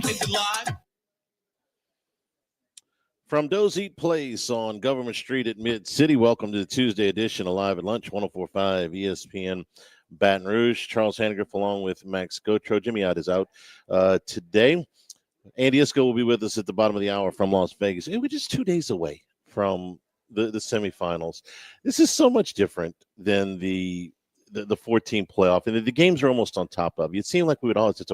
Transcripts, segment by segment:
Is it live? From Doe's Eat Place on Government Street at Mid-City, welcome to the Tuesday edition of Live at Lunch, 104.5 ESPN Baton Rouge. Charles Hannegriff along with Max Gotro. Jimmy Ott is out today. Andy Isco will be with us at the bottom of the hour from Las Vegas. We're just 2 days away from the semifinals. This is so much different than the 14 playoff, and the games are almost on top of you. It seemed like we would always just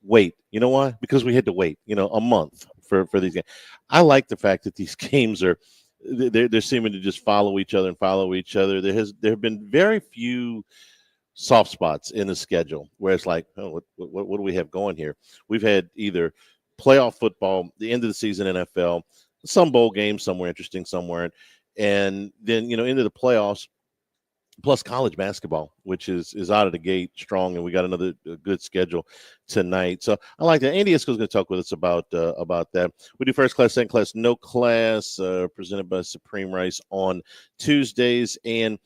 wait. You know why? Because we had to wait, a month for these games. I like the fact that these games they're seeming to just follow each other. There have been very few soft spots in the schedule where it's like, oh, what do we have going here? We've had either playoff football, the end of the season NFL, some bowl games somewhere interesting somewhere, and then into the playoffs. Plus college basketball, which is out of the gate strong, and we got another good schedule tonight. So I like that. Andy Isco is going to talk with us about that. We do first class, second class, no class, presented by Supreme Rice on Tuesdays. And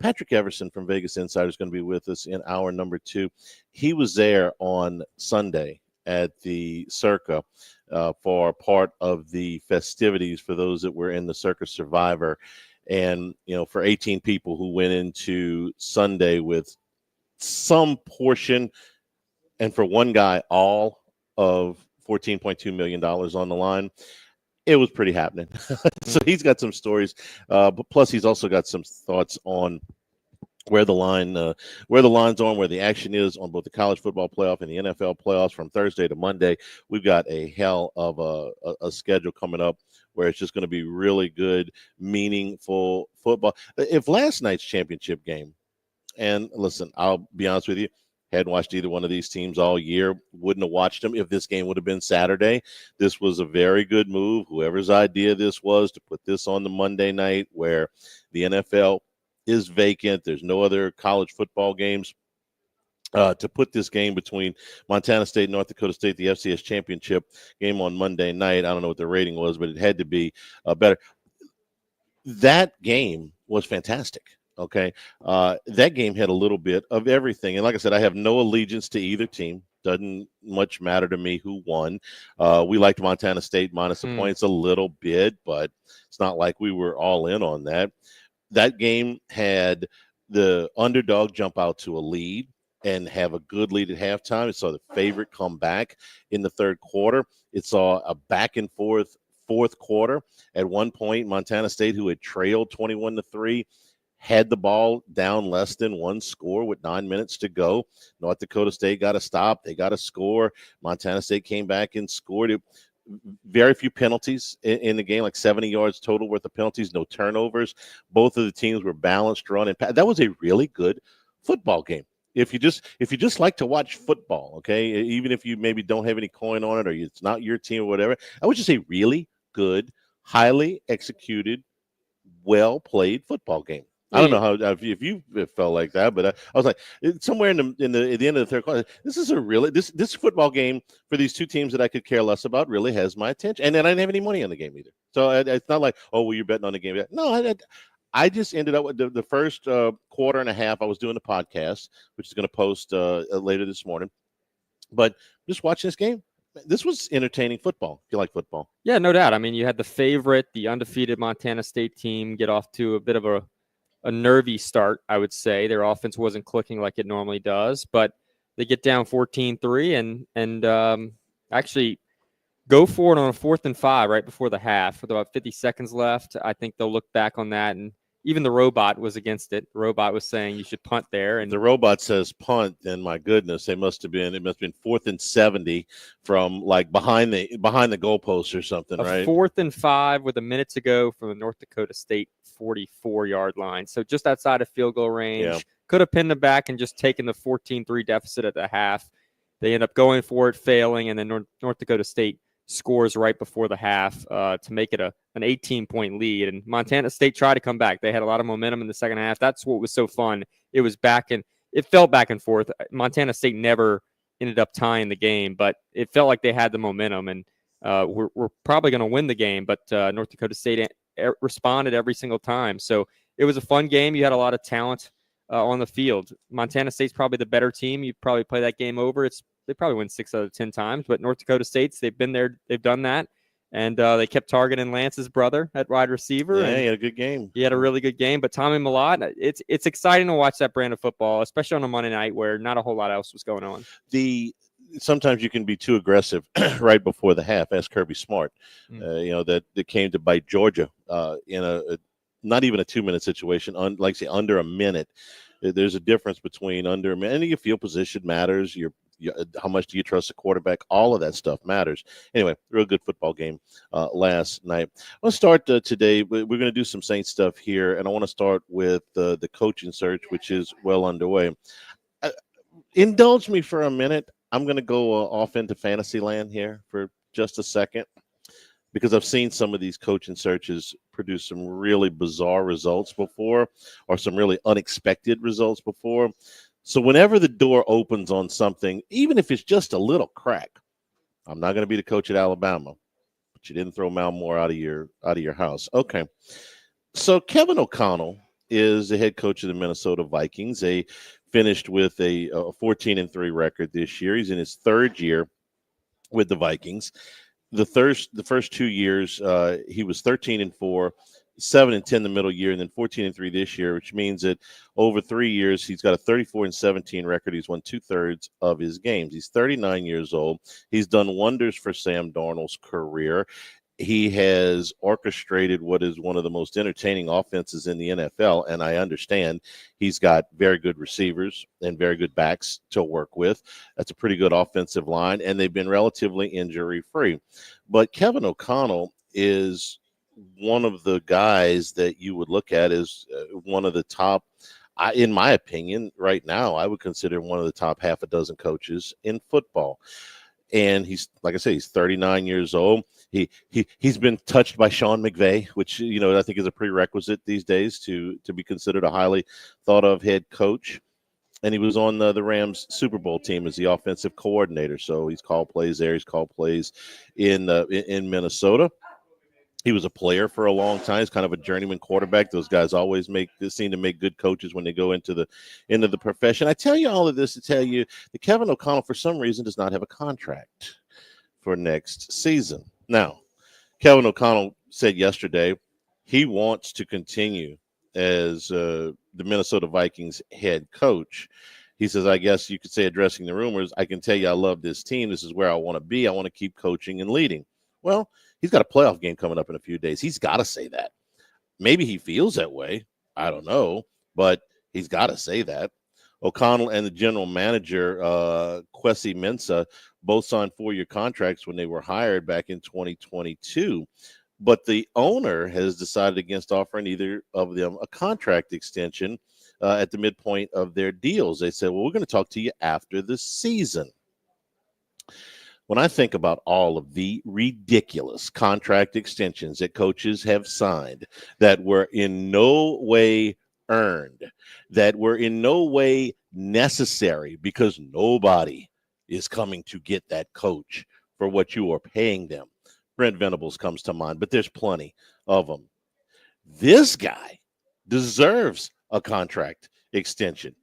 Patrick Everson from Vegas Insider is going to be with us in hour number 2. He was there on Sunday at the Circa for part of the festivities for those that were in the Circa Survivor. And, for 18 people who went into Sunday with some portion, and for one guy, all of $14.2 million on the line, it was pretty happening. So he's got some stories, but plus he's also got some thoughts on where the line's on, where the action is on both the college football playoff and the NFL playoffs from Thursday to Monday. We've got a hell of a schedule coming up where it's just going to be really good, meaningful football. If last night's championship game, and listen, I'll be honest with you, hadn't watched either one of these teams all year, wouldn't have watched them if this game would have been Saturday. This was a very good move, whoever's idea this was, to put this on the Monday night where the NFL is vacant. There's no other college football games. To put this game between Montana State and North Dakota State, the FCS championship game on Monday night. I don't know what the rating was, but it had to be better. That game was fantastic. Okay. That game had a little bit of everything. And like I said, I have no allegiance to either team. Doesn't much matter to me who won. We liked Montana State minus the points a little bit, but it's not like we were all in on that. That game had the underdog jump out to a lead and have a good lead at halftime. It saw the favorite come back in the third quarter. It saw a back and forth fourth quarter. At one point, Montana State, who had trailed 21-3, had the ball down less than one score with 9 minutes to go. North Dakota State got a stop. They got a score. Montana State came back and scored it. Very few penalties in the game, like 70 yards total worth of penalties, no turnovers. Both of the teams were balanced, run and pass. That was a really good football game. If you just like to watch football, okay, even if you maybe don't have any coin on it or it's not your team or whatever, I would just say really good, highly executed, well played football game. I don't know how if you felt like that, but I was like somewhere at the end of the third quarter. This is this football game for these two teams that I could care less about really has my attention, and then I didn't have any money on the game either. So it's not like, oh, well, you're betting on the game. No, I just ended up with the first quarter and a half. I was doing the podcast, which is going to post later this morning, but just watching this game. This was entertaining football. If you like football, yeah, no doubt. I mean, you had the favorite, the undefeated Montana State team, get off to a bit of a nervy start, I would say. Their offense wasn't clicking like it normally does, but they get down 14-3 and actually go for it on a 4th and 5 right before the half with about 50 seconds left. I think they'll look back on that, and even the robot was against it. The robot was saying you should punt there, and the robot says punt. Then my goodness, it must have been 4th and 70 from like behind the goalpost or something, right? 4th and 5 with a minute to go from the North Dakota State 44-yard line. So just outside of field goal range. Yeah. Could have pinned them back and just taken the 14-3 deficit at the half. They end up going for it, failing, and then North Dakota State scores right before the half to make it an 18-point lead. And Montana State tried to come back. They had a lot of momentum in the second half. That's what was so fun. It was it felt back and forth. Montana State never ended up tying the game, but it felt like they had the momentum, and we're probably going to win the game. But North Dakota State responded every single time. So it was a fun game. You had a lot of talent on the field. Montana State's probably the better team. You probably play that game over. It's they probably win 6 out of 10 times. But North Dakota State's, they've been there, they've done that, and they kept targeting Lance's brother at wide receiver. Yeah, and he had a good game. He had a really good game. But Tommy Mellott, it's exciting to watch that brand of football, especially on a Monday night where not a whole lot else was going on. Sometimes you can be too aggressive right before the half. Ask Kirby Smart, that came to bite Georgia in a not even a 2-minute situation, like say under a minute. There's a difference between under a minute, and your field position matters. How much do you trust the quarterback? All of that stuff matters. Anyway, real good football game last night. Let's start today. We're going to do some Saints stuff here, and I want to start with the coaching search, which is well underway. Indulge me for a minute. I'm going to go off into fantasy land here for just a second, because I've seen some of these coaching searches produce some really bizarre results before, or some really unexpected results before. So whenever the door opens on something, even if it's just a little crack, I'm not going to be the coach at Alabama, but you didn't throw Mal Moore out of your house. Okay. So Kevin O'Connell is the head coach of the Minnesota Vikings. They finished with a 14-3 record this year. He's in his third year with the Vikings. The first 2 years, he was 13-4, 7-10 the middle year, and then 14-3 this year, which means that over 3 years, he's got a 34-17 record. He's won 2/3 of his games. He's 39 years old. He's done wonders for Sam Darnold's career. He has orchestrated what is one of the most entertaining offenses in the NFL, and I understand he's got very good receivers and very good backs to work with. That's a pretty good offensive line, and they've been relatively injury-free. But Kevin O'Connell is one of the guys that you would look at as one of the top, in my opinion, right now, I would consider one of the top half a dozen coaches in football. And he's, like I say, he's 39 years old. He's been touched by Sean McVay, which, I think is a prerequisite these days to be considered a highly thought of head coach. And he was on the Rams Super Bowl team as the offensive coordinator. So he's called plays there. He's called plays in Minnesota. He was a player for a long time. He's kind of a journeyman quarterback. Those guys always seem to make good coaches when they go into the profession. I tell you all of this to tell you that Kevin O'Connell, for some reason, does not have a contract for next season. Now, Kevin O'Connell said yesterday he wants to continue as the Minnesota Vikings head coach. He says, I guess you could say, addressing the rumors, I can tell you I love this team. This is where I want to be. I want to keep coaching and leading. Well, he's got a playoff game coming up in a few days. He's got to say that. Maybe he feels that way. I don't know, but he's got to say that. O'Connell and the general manager, Kwesi Mensah, both signed 4-year contracts when they were hired back in 2022. But the owner has decided against offering either of them a contract extension at the midpoint of their deals. They said, well, we're going to talk to you after the season. When I think about all of the ridiculous contract extensions that coaches have signed that were in no way earned, that were in no way necessary, because nobody is coming to get that coach for what you are paying them. Brent Venables comes to mind, but there's plenty of them. This guy deserves a contract extension.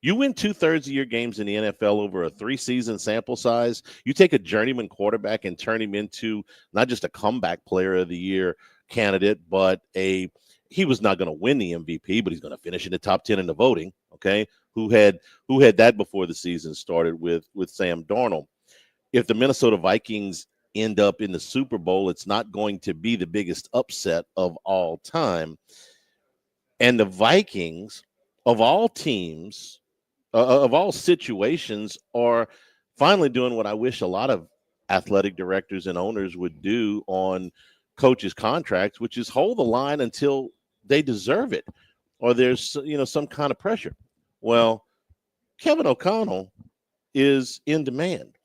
You win 2/3 of your games in the NFL over a 3-season sample size. You take a journeyman quarterback and turn him into not just a comeback player of the year candidate, but he was not going to win the MVP, but he's going to finish in the top 10 in the voting. Okay. Who had that before the season started with Sam Darnold? If the Minnesota Vikings end up in the Super Bowl, it's not going to be the biggest upset of all time. And the Vikings, of all teams, of all situations, are finally doing what I wish a lot of athletic directors and owners would do on coaches' contracts, which is hold the line until they deserve it or there's some kind of pressure. Well, Kevin O'Connell is in demand.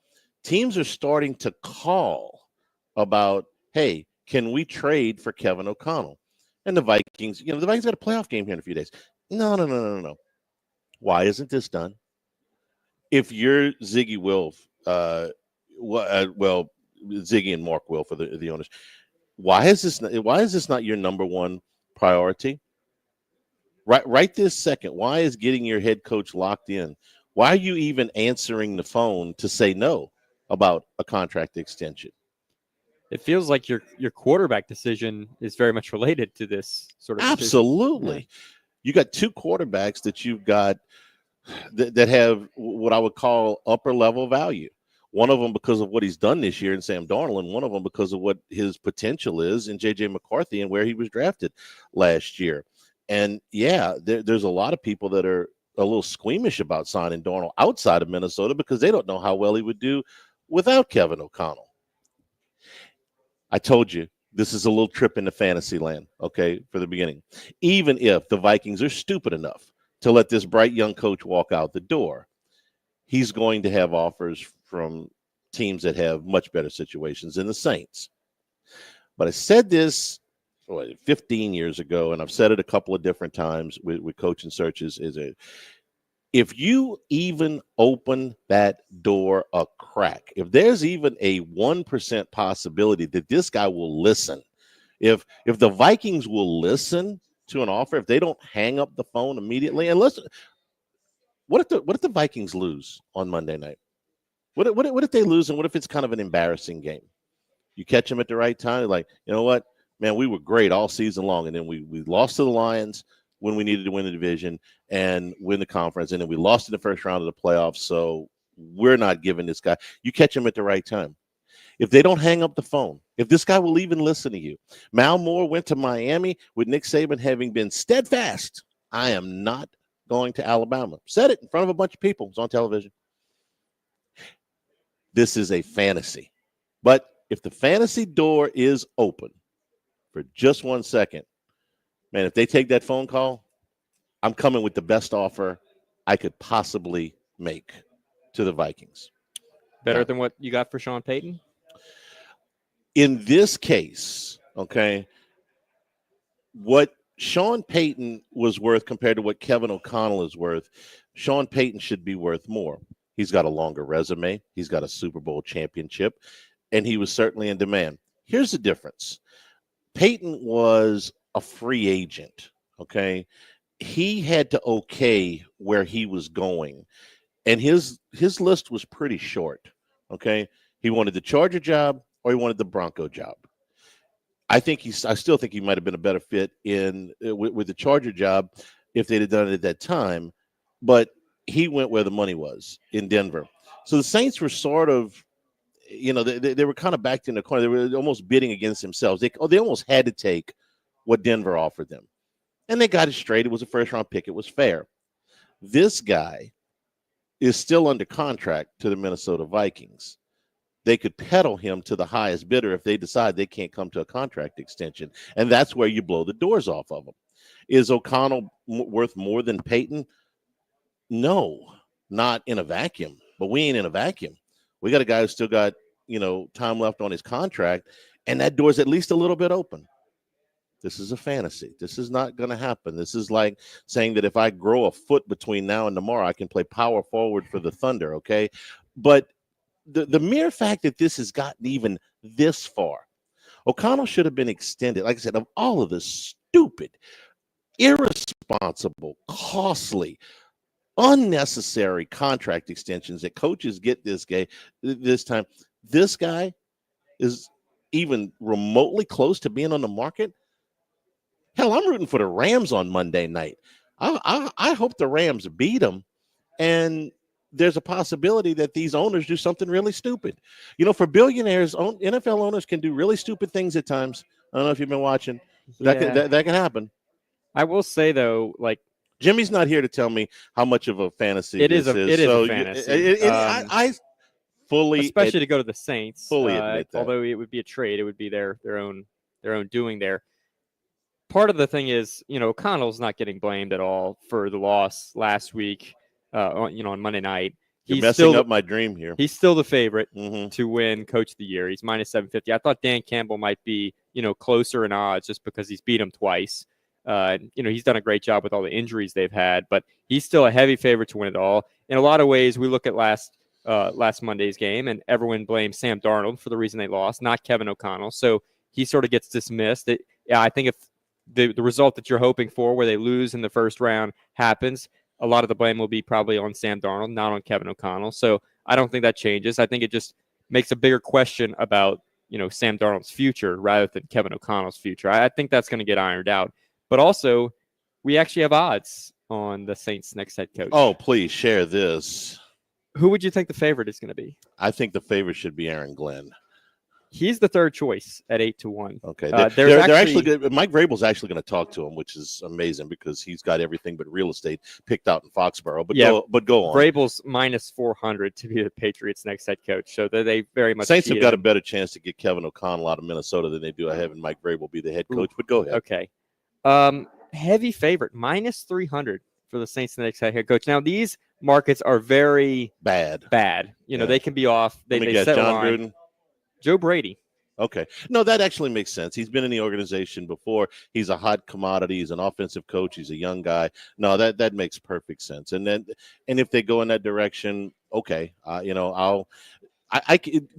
Teams are starting to call about, hey, can we trade for Kevin O'Connell? And the Vikings, the Vikings got a playoff game here in a few days. No. Why isn't this done? If you're Ziggy Wilf, Ziggy and Mark Wilf for the owners, why is this not your number one priority? Right this second, why is getting your head coach locked in Why are you even answering the phone to say no about a contract extension? It feels like your quarterback decision is very much related to this sort of decision. Absolutely. Yeah. You got two quarterbacks that you've got that have what I would call upper level value. One of them because of what he's done this year in Sam Darnold, and one of them because of what his potential is in J.J. McCarthy and where he was drafted last year. And, yeah, there's a lot of people that are a little squeamish about signing Darnold outside of Minnesota because they don't know how well he would do without Kevin O'Connell. I told you this is a little trip into fantasy land, okay, for the beginning. Even if the Vikings are stupid enough to let this bright young coach walk out the door, he's going to have offers from teams that have much better situations than the Saints. But I said this 15 years ago, and I've said it a couple of different times with coaching searches, if you even open that door a crack, if there's even a 1% possibility that this guy will listen, if the Vikings will listen to an offer, if they don't hang up the phone immediately, and listen, what if the Vikings lose on Monday night? What if they lose, and what if it's kind of an embarrassing game? You catch them at the right time, like, you know what, man, we were great all season long, and then we lost to the Lions when we needed to win the division and win the conference, and then we lost in the first round of the playoffs, so we're not giving this guy. You catch him at the right time. If they don't hang up the phone, if this guy will even listen to you. Mal Moore went to Miami with Nick Saban having been steadfast. I am not going to Alabama. Said it in front of a bunch of people. It's on television. This is a fantasy. But if the fantasy door is open for just 1 second, man, if they take that phone call, I'm coming with the best offer I could possibly make to the Vikings. Better than what you got for Sean Payton? In this case, okay, what Sean Payton was worth compared to what Kevin O'Connell is worth, Sean Payton should be worth more. He's got a longer resume. He's got a Super Bowl championship, and he was certainly in demand. Here's the difference. Payton was a free agent, okay? He had to okay where he was going, and his list was pretty short, okay? He wanted the Charger job or he wanted the Bronco job. I still think he might have been a better fit with the Charger job if they'd have done it at that time, but he went where the money was in Denver. So the Saints were sort of, they were kind of backed in the corner. They were almost bidding against themselves. They almost had to take what Denver offered them. And they got it straight. It was a first-round pick. It was fair. This guy is still under contract to the Minnesota Vikings. They could peddle him to the highest bidder if they decide they can't come to a contract extension. And that's where you blow the doors off of them. Is O'Connell worth more than Payton? No, not in a vacuum. But we ain't in a vacuum. We got a guy who's still got, time left on his contract, and that door's at least a little bit open. This is a fantasy. This is not going to happen. This is like saying that if I grow a foot between now and tomorrow, I can play power forward for the Thunder, okay? But the mere fact that this has gotten even this far, O'Connell should have been extended. Like I said, of all of the stupid, irresponsible, costly, unnecessary contract extensions that coaches get this time, this guy is even remotely close to being on the market. Hell, I'm rooting for the Rams on Monday night. I hope the Rams beat them, and there's a possibility that these owners do something really stupid. For billionaires, NFL owners can do really stupid things at times. I don't know if you've been watching. Yeah. That can happen. I will say, though, like, Jimmy's not here to tell me how much of a fantasy it is a fantasy. I fully, especially to go to the Saints. Fully admit that. Although it would be a trade, it would be their own doing there. Part of the thing is, O'Connell's not getting blamed at all for the loss last week. On Monday night, You're messing up my dream here. He's still the favorite Mm-hmm. to win Coach of the Year. He's minus 750. I thought Dan Campbell might be, closer in odds just because he's beat him twice. He's done a great job with all the injuries they've had, but he's still a heavy favorite to win it all. In a lot of ways, we look at last Monday's game, and everyone blames Sam Darnold for the reason they lost, not Kevin O'Connell. So he sort of gets dismissed. I think if the result that you're hoping for, where they lose in the first round, happens, a lot of the blame will be probably on Sam Darnold, not on Kevin O'Connell. So I don't think that changes. I think it just makes a bigger question about, Sam Darnold's future rather than Kevin O'Connell's future. I think that's going to get ironed out. But also, we actually have odds on the Saints' next head coach. Oh, please share this. Who would you think the favorite is going to be? I think the favorite should be Aaron Glenn. He's the third choice at 8-1. Okay, they're actually good. Mike Vrabel's actually going to talk to him, which is amazing because he's got everything but real estate picked out in Foxborough. But go on. Vrabel's minus 400 to be the Patriots' next head coach, so they very much. Saints have got a better chance to get Kevin O'Connell out of Minnesota than they do having Mike Vrabel be the head coach. But go ahead. Okay, heavy favorite minus 300 for the Saints' next head coach. Now these markets are very bad. They can be off. They guess, set John line. Gruden. Joe Brady. Okay. No, that actually makes sense. He's been in the organization before. He's a hot commodity. He's an offensive coach. He's a young guy. No, that makes perfect sense. And if they go in that direction, okay.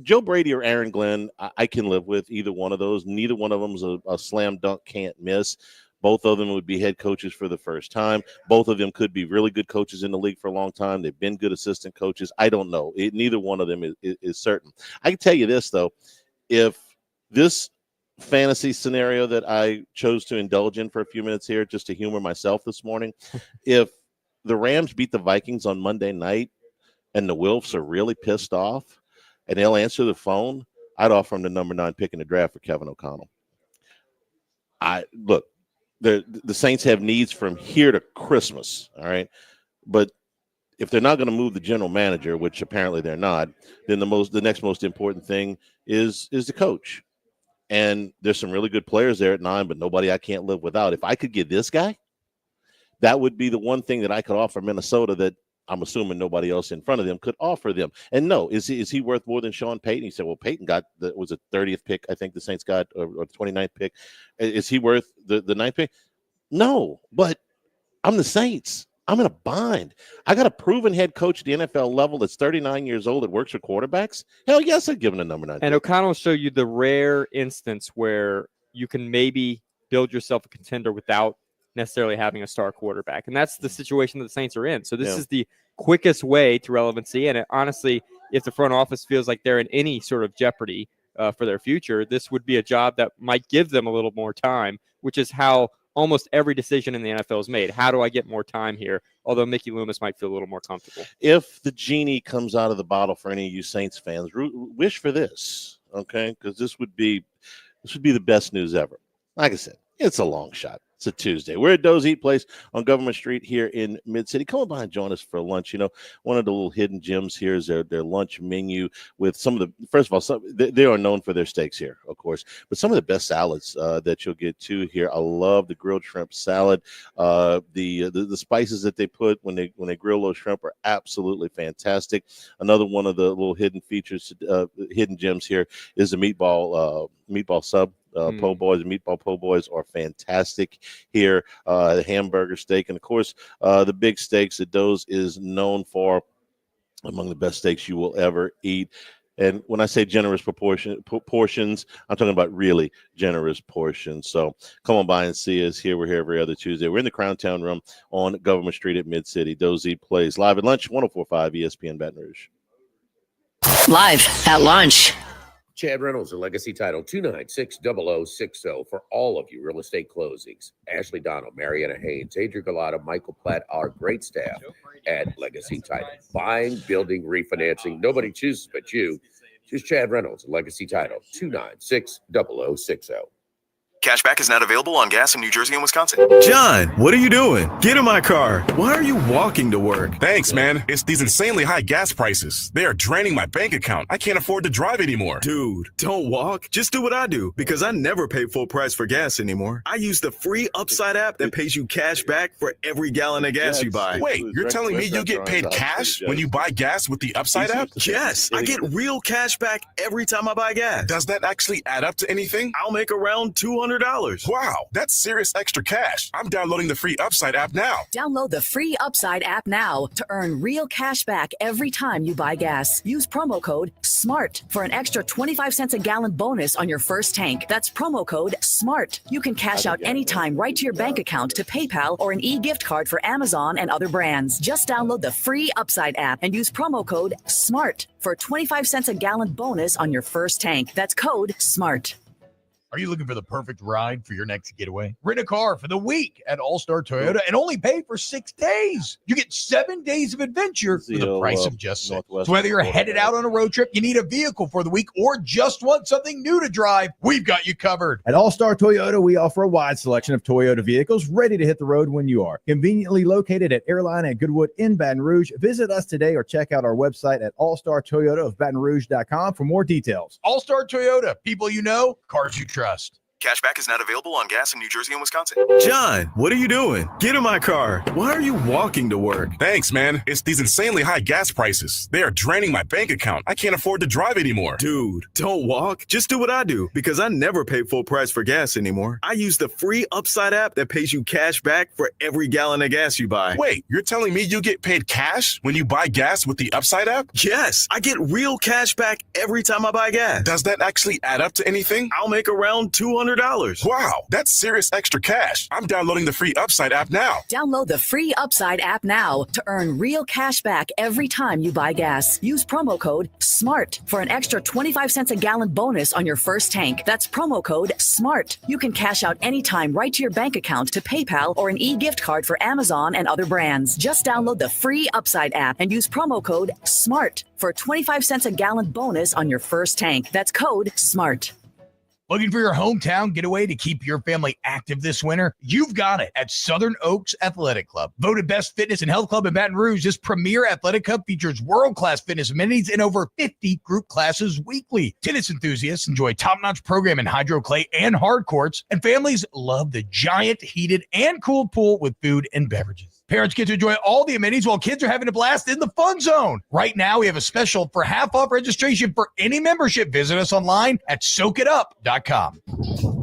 Joe Brady or Aaron Glenn, I can live with either one of those. Neither one of them is a slam dunk can't miss. Both of them would be head coaches for the first time. Both of them could be really good coaches in the league for a long time. They've been good assistant coaches. I don't know. Neither one of them is certain. I can tell you this, though. If this fantasy scenario that I chose to indulge in for a few minutes here just to humor myself this morning, if the Rams beat the Vikings on Monday night and the Wolves are really pissed off and they'll answer the phone, I'd offer them the number 9 pick in the draft for Kevin O'Connell. Look. The Saints have needs from here to Christmas, all right? But if they're not going to move the general manager, which apparently they're not, then the next most important thing is the coach. And there's some really good players there at 9, but nobody I can't live without. If I could get this guy, that would be the one thing that I could offer Minnesota that I'm assuming nobody else in front of them could offer them. And no, is he worth more than Sean Payton? He said, well, Payton was a 30th pick. I think the Saints got or 29th pick. Is he worth the 9th pick? No, but I'm the Saints. I'm in a bind. I got a proven head coach at the NFL level that's 39 years old that works for quarterbacks. Hell yes, I'd give him a number 9 And pick. O'Connell will show you the rare instance where you can maybe build yourself a contender without necessarily having a star quarterback. And that's the situation that the Saints are in. So this is the quickest way to relevancy. And honestly, if the front office feels like they're in any sort of jeopardy for their future, this would be a job that might give them a little more time, which is how almost every decision in the NFL is made. How do I get more time here? Although Mickey Loomis might feel a little more comfortable. If the genie comes out of the bottle for any of you Saints fans, wish for this, okay? Because this would be the best news ever. Like I said, it's a long shot. It's a Tuesday. We're at Doe's Eat Place on Government Street here in Mid-City. Come on by and join us for lunch. One of the little hidden gems here is their lunch menu with some of the, first of all, they are known for their steaks here, of course, but some of the best salads that you'll get too here. I love the grilled shrimp salad. The spices that they put when they grill those shrimp are absolutely fantastic. Another one of the little hidden features, hidden gems here is the meatball sub. Po' boys and meatball po' boys are fantastic here. The hamburger steak, and of course, the big steaks that Doe's is known for, among the best steaks you will ever eat. And when I say generous portions, I'm talking about really generous portions. So come on by and see us here. We're here every other Tuesday. We're in the Crown Town Room on Government Street at Mid-City. Doe's Eat Plays live at lunch, 104.5 ESPN Baton Rouge. Live at lunch. Chad Reynolds, a Legacy Title, 296-0060 for all of you real estate closings. Ashley Donald, Mariana Haynes, Adrian Galata, Michael Platt, our great staff at Legacy Title. Buying, building, refinancing. Nobody chooses but you. Choose Chad Reynolds, Legacy Title, 296-0060. Cashback is not available on gas in New Jersey and Wisconsin. John, what are you doing? Get in my car. Why are you walking to work? Thanks, man. It's these insanely high gas prices. They are draining my bank account. I can't afford to drive anymore. Dude, don't walk. Just do what I do, because I never pay full price for gas anymore. I use the free Upside app that pays you cash back for every gallon of gas you buy. Wait, you're telling me you get paid cash when you buy gas with the Upside app? Yes, I get real cash back every time I buy gas. Does that actually add up to anything? I'll make around $200 $200. Wow, that's serious extra cash. I'm downloading the free Upside app now. Download the free Upside app now to earn real cash back every time you buy gas. Use promo code SMART for an extra 25 cents a gallon bonus on your first tank. That's promo code SMART. You can cash out anytime right to your bank account, to PayPal, or an e-gift card for Amazon and other brands. Just download the free Upside app and use promo code SMART for 25 cents a gallon bonus on your first tank. That's code SMART. Are you looking for the perfect ride for your next getaway? Rent a car for the week at All-Star Toyota and only pay for 6 days. You get 7 days of adventure for the price of just 6. So whether you're headed out on a road trip, you need a vehicle for the week, or just want something new to drive, we've got you covered. At All-Star Toyota, we offer a wide selection of Toyota vehicles ready to hit the road when you are. Conveniently located at Airline and Goodwood in Baton Rouge. Visit us today or check out our website at allstartoyotaofbatonrouge.com for more details. All-Star Toyota, people you know, cars you trust. Cashback is not available on gas in New Jersey and Wisconsin. John, what are you doing? Get in my car. Why are you walking to work? Thanks, man. It's these insanely high gas prices. They are draining my bank account. I can't afford to drive anymore. Dude, don't walk. Just do what I do, because I never pay full price for gas anymore. I use the free Upside app that pays you cash back for every gallon of gas you buy. Wait, you're telling me you get paid cash when you buy gas with the Upside app? Yes, I get real cash back every time I buy gas. Does that actually add up to anything? I'll make around $200. Wow, that's serious extra cash. I'm downloading the free Upside app now. Download the free Upside app now to earn real cash back every time you buy gas. Use promo code SMART for an extra 25 cents a gallon bonus on your first tank. That's promo code SMART. You can cash out anytime right to your bank account, to PayPal, or an e-gift card for Amazon and other brands. Just download the free Upside app and use promo code SMART for 25 cents a gallon bonus on your first tank. That's code SMART. Looking for your hometown getaway to keep your family active this winter? You've got it at Southern Oaks Athletic Club. Voted best fitness and health club in Baton Rouge, this premier athletic club features world-class fitness amenities in over 50 group classes weekly. Tennis enthusiasts enjoy top-notch program in hydro clay and hard courts, and families love the giant heated and cooled pool with food and beverages. Parents get to enjoy all the amenities while kids are having a blast in the fun zone. Right now, we have a special for half off registration for any membership. Visit us online at soakitup.com.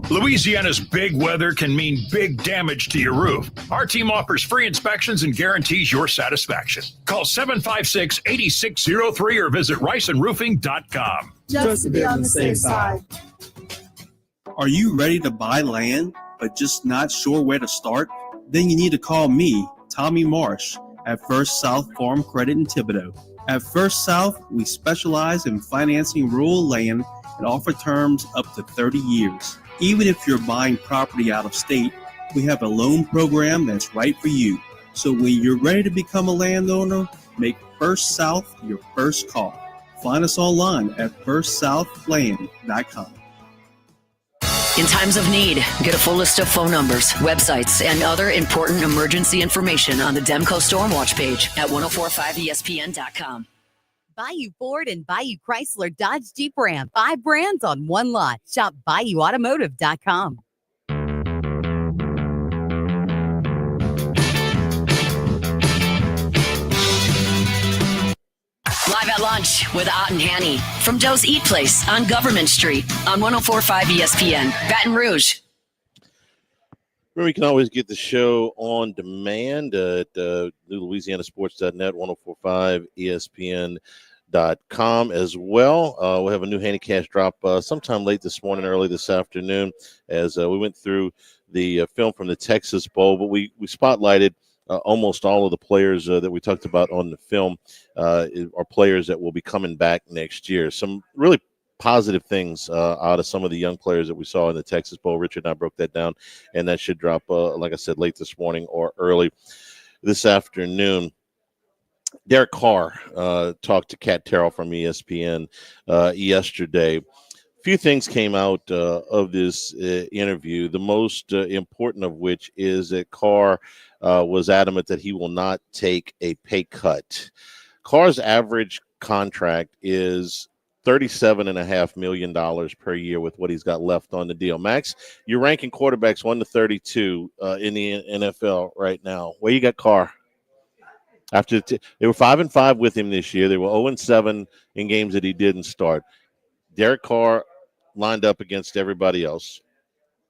Louisiana's big weather can mean big damage to your roof. Our team offers free inspections and guarantees your satisfaction. Call 756-8603 or visit riceandroofing.com. Just to be on the safe side. Are you ready to buy land but just not sure where to start? Then you need to call me, Tommy Marsh, at First South Farm Credit in Thibodaux. At First South, we specialize in financing rural land and offer terms up to 30 years. Even if you're buying property out of state, we have a loan program that's right for you. So when you're ready to become a landowner, make First South your first call. Find us online at firstsouthland.com. In times of need, get a full list of phone numbers, websites, and other important emergency information on the Demco Stormwatch page at 1045ESPN.com. Bayou Ford and Bayou Chrysler Dodge Jeep Ram. 5 brands on one lot. Shop BayouAutomotive.com. Live at lunch with Ott and Hanny from Joe's Eat Place on Government Street on 1045 ESPN, Baton Rouge. Remember, you can always get the show on demand at LouisianaSports.net, 1045 ESPN.com as well. We'll have a new Handy Cash drop sometime late this morning, early this afternoon, as we went through the film from the Texas Bowl, but we spotlighted almost all of the players that we talked about on the film are players that will be coming back next year. Some really positive things out of some of the young players that we saw in the Texas Bowl. Richard and I broke that down, and that should drop, like I said, late this morning or early this afternoon. Derek Carr talked to Kat Terrell from ESPN yesterday. Few things came out of this interview, the most important of which is that Carr was adamant that he will not take a pay cut. Carr's average contract is $37.5 million per year with what he's got left on the deal. Max, you're ranking quarterbacks 1 to 32 in the NFL right now. Where you got Carr? After they were 5-5 with him this year. They were 0-7 in games that he didn't start. Derek Carr lined up against everybody else.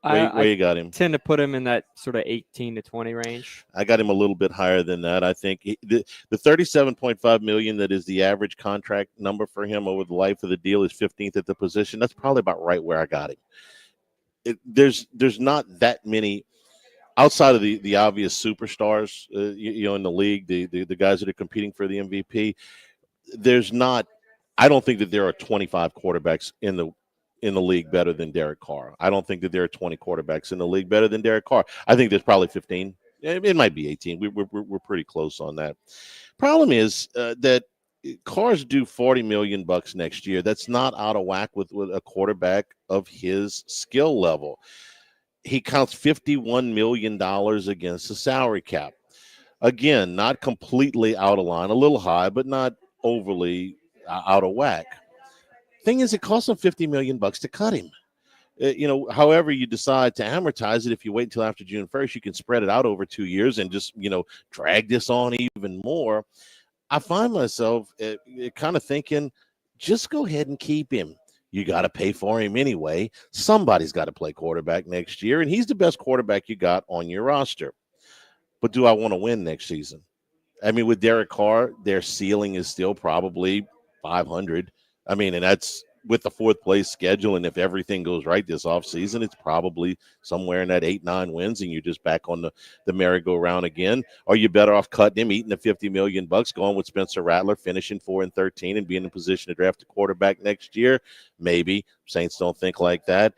Where you got him? Tend to put him in that sort of 18 to 20 range. I got him a little bit higher than that. I think the $37.5 million that is the average contract number for him over the life of the deal is 15th at the position. That's probably about right where I got him. There's not that many outside of the obvious superstars, in the league, the guys that are competing for the MVP. There's not. I don't think that there are 25 quarterbacks in the league better than Derek Carr. I don't think that there are 20 quarterbacks in the league better than Derek Carr. I think there's probably 15. It might be 18. We're pretty close on that. Problem is that Carr's due $40 million next year. That's not out of whack with a quarterback of his skill level. He counts $51 million against the salary cap. Again, not completely out of line, a little high, but not overly out of whack. Thing is, it costs him $50 million to cut him. However you decide to amortize it, if you wait until after June 1st, you can spread it out over 2 years and just, drag this on even more. I find myself kind of thinking, just go ahead and keep him. You got to pay for him anyway. Somebody's got to play quarterback next year, and he's the best quarterback you got on your roster. But do I want to win next season? I mean, with Derek Carr, their ceiling is still probably 500. I mean, and that's with the fourth place schedule. And if everything goes right this offseason, it's probably somewhere in that 8-9 wins, and you're just back on the merry-go-round again. Are you better off cutting him, eating the $50 million, going with Spencer Rattler, finishing 4-13, and being in position to draft a quarterback next year? Maybe. Saints don't think like that.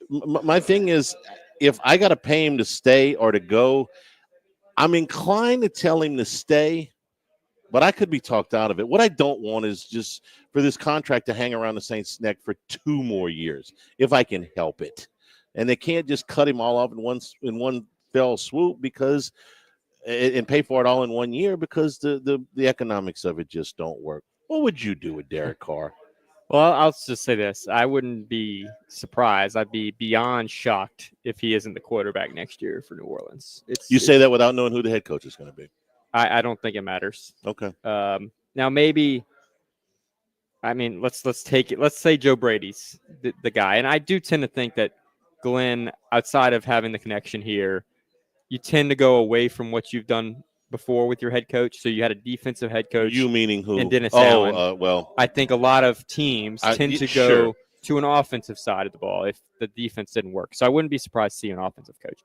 My thing is, if I got to pay him to stay or to go, I'm inclined to tell him to stay, but I could be talked out of it. What I don't want is just for this contract to hang around the Saints' neck for 2 more years, if I can help it. And they can't just cut him all off in one fell swoop and pay for it all in 1 year because the economics of it just don't work. What would you do with Derek Carr? Well, I'll just say this. I wouldn't be surprised. I'd be beyond shocked if he isn't the quarterback next year for New Orleans. You say that without knowing who the head coach is going to be. I don't think it matters. Okay. Now maybe, I mean, let's take it. Let's say Joe Brady's the guy, and I do tend to think that Glenn, outside of having the connection here, you tend to go away from what you've done before with your head coach. So you had a defensive head coach. You meaning who? And Dennis Allen. Well, I think a lot of teams tend to go to an offensive side of the ball if the defense didn't work. So I wouldn't be surprised to see an offensive coach.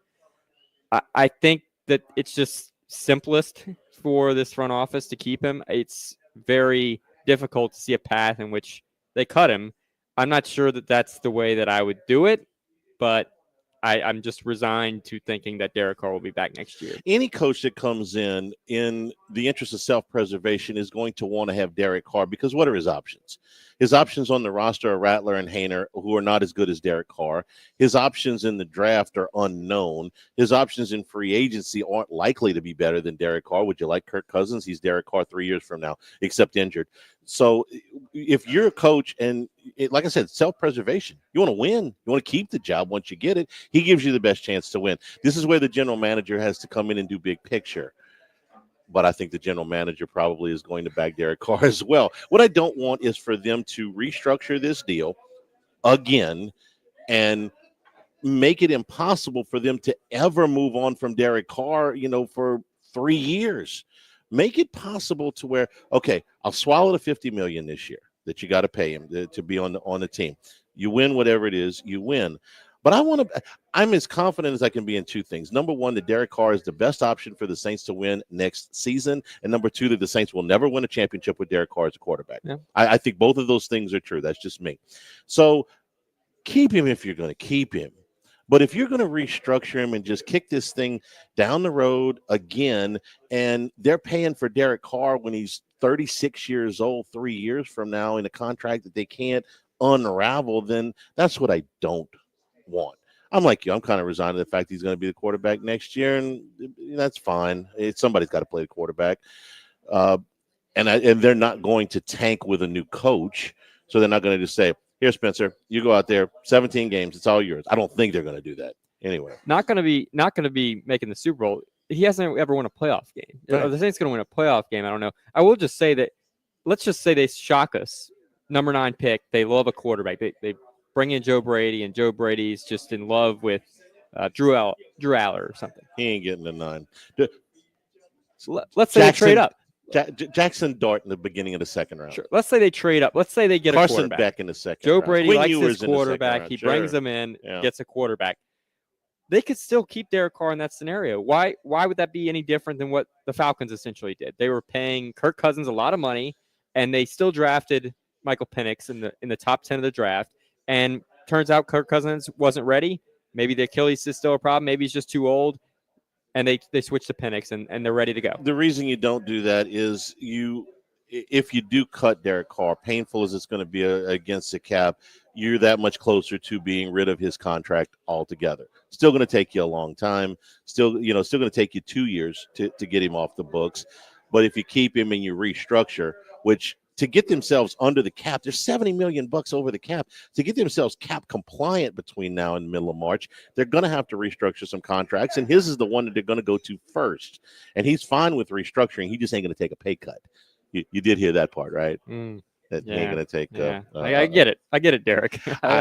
I think that it's just simplest for this front office to keep him. It's very difficult to see a path in which they cut him. I'm not sure that that's the way that I would do it, but I'm just resigned to thinking that Derek Carr will be back next year. Any coach that comes in the interest of self-preservation is going to want to have Derek Carr because what are his options? His options on the roster are Rattler and Haener, who are not as good as Derek Carr. His options in the draft are unknown. His options in free agency aren't likely to be better than Derek Carr. Would you like Kirk Cousins? He's Derek Carr 3 years from now, except injured. So if you're a coach and, like I said, self-preservation, you want to win. You want to keep the job once you get it. He gives you the best chance to win. This is where the general manager has to come in and do big picture. But I think the general manager probably is going to back Derek Carr as well. What I don't want is for them to restructure this deal again and make it impossible for them to ever move on from Derek Carr, for 3 years. Make it possible to where, okay, I'll swallow the $50 million this year that you got to pay him to be on the team. You win whatever it is, you win. But I'm as confident as I can be in 2 things. Number one, that Derek Carr is the best option for the Saints to win next season. And number 2, that the Saints will never win a championship with Derek Carr as a quarterback. Yeah. I think both of those things are true. That's just me. So keep him if you're going to keep him. But if you're going to restructure him and just kick this thing down the road again, and they're paying for Derek Carr when he's 36 years old 3 years from now in a contract that they can't unravel, then that's what I don't want. I'm like you. I'm kind of resigned to the fact he's going to be the quarterback next year, and that's fine. Somebody's got to play the quarterback. And they're not going to tank with a new coach, so they're not going to just say, here, Spencer, you go out there, 17 games, it's all yours. I don't think they're going to do that anyway. Not going to be making the Super Bowl. He hasn't ever won a playoff game. Right. The Saints going to win a playoff game. I don't know. I will just say that. Let's just say they shock us. Number 9 pick. They love a quarterback. They bring in Joe Brady, and Joe Brady's just in love with Drew Aller or something. He ain't getting the 9. So let's say they trade up. Jackson Dart in the beginning of the second round. Sure. Let's say they trade up. Let's say they get Carson a quarterback. Beck in the second Joe round. Brady Quinn likes Ewers his in the second quarterback. round. He Sure. brings them in, Yeah. gets a quarterback. They could still keep Derek Carr in that scenario. Why would that be any different than what the Falcons essentially did? They were paying Kirk Cousins a lot of money, and they still drafted Michael Penix in the top 10 of the draft. And turns out Kirk Cousins wasn't ready. Maybe the Achilles is still a problem. Maybe he's just too old. And they switch to Penix, and they're ready to go. The reason you don't do that is if you do cut Derek Carr, painful as it's going to be against the cap, you're that much closer to being rid of his contract altogether. Still going to take you a long time. Still going to take you 2 years to get him off the books. But if you keep him and you restructure, which to get themselves under the cap, there's $70 million over the cap. To get themselves cap compliant between now and the middle of March, they're going to have to restructure some contracts, and his is the one that they're going to go to first. And he's fine with restructuring. He just ain't going to take a pay cut. You did hear that part, right? That he ain't going to take. Yeah. I get it. I get it, Derek.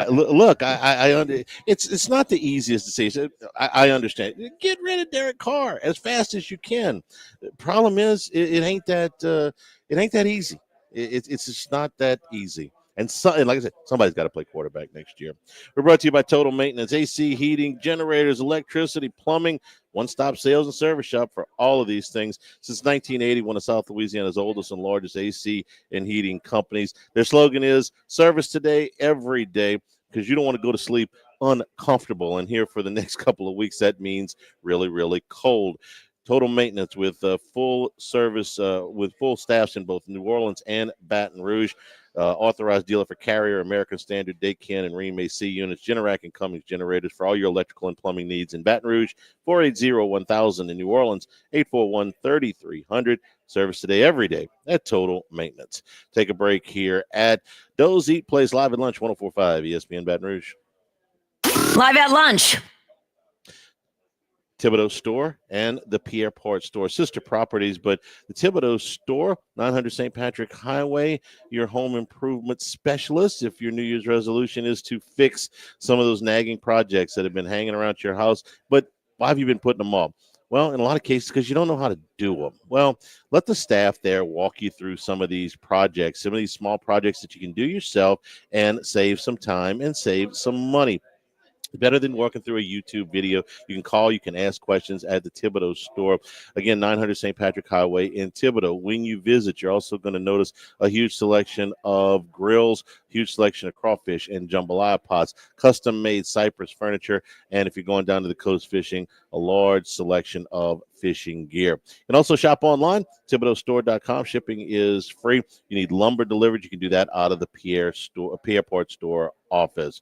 Look, it's not the easiest to say. So I understand. Get rid of Derek Carr as fast as you can. The problem is, it ain't that easy. It's just not that easy. And like I said, somebody's got to play quarterback next year. We're brought to you by Total Maintenance, AC, heating, generators, electricity, plumbing, one-stop sales and service shop for all of these things. Since 1980, one of South Louisiana's oldest and largest AC and heating companies. Their slogan is service today, every day, because you don't want to go to sleep uncomfortable. And here for the next couple of weeks, that means really, really cold. Total Maintenance with full service, with full staffs in both New Orleans and Baton Rouge. Authorized dealer for Carrier, American Standard, Daykin, and Rheem AC units, Generac and Cummins generators for all your electrical and plumbing needs in Baton Rouge, 480-1000 in New Orleans, 841-3300. Service today, every day at Total Maintenance. Take a break here at Doe's Eat Place live at lunch, 104.5 ESPN Baton Rouge. Live at lunch. Thibodeau Store and the Pierre Part Store, sister properties, but the Thibodeau Store, 900 St. Patrick Highway, your home improvement specialist. If your New Year's resolution is to fix some of those nagging projects that have been hanging around your house, but why have you been putting them off? Well, in a lot of cases, because you don't know how to do them. Well, let the staff there walk you through some of these projects, some of these small projects that you can do yourself and save some time and save some money. Better than working through a YouTube video. You can call, you can ask questions at the Thibodeau Store. Again, 900 St. Patrick Highway in Thibodeau. When you visit, you're also going to notice a huge selection of grills, huge selection of crawfish and jambalaya pots, custom-made cypress furniture, and if you're going down to the coast fishing, a large selection of fishing gear. You can also shop online, ThibodeauStore.com. Shipping is free. You need lumber delivered. You can do that out of the Pierre Part Store office.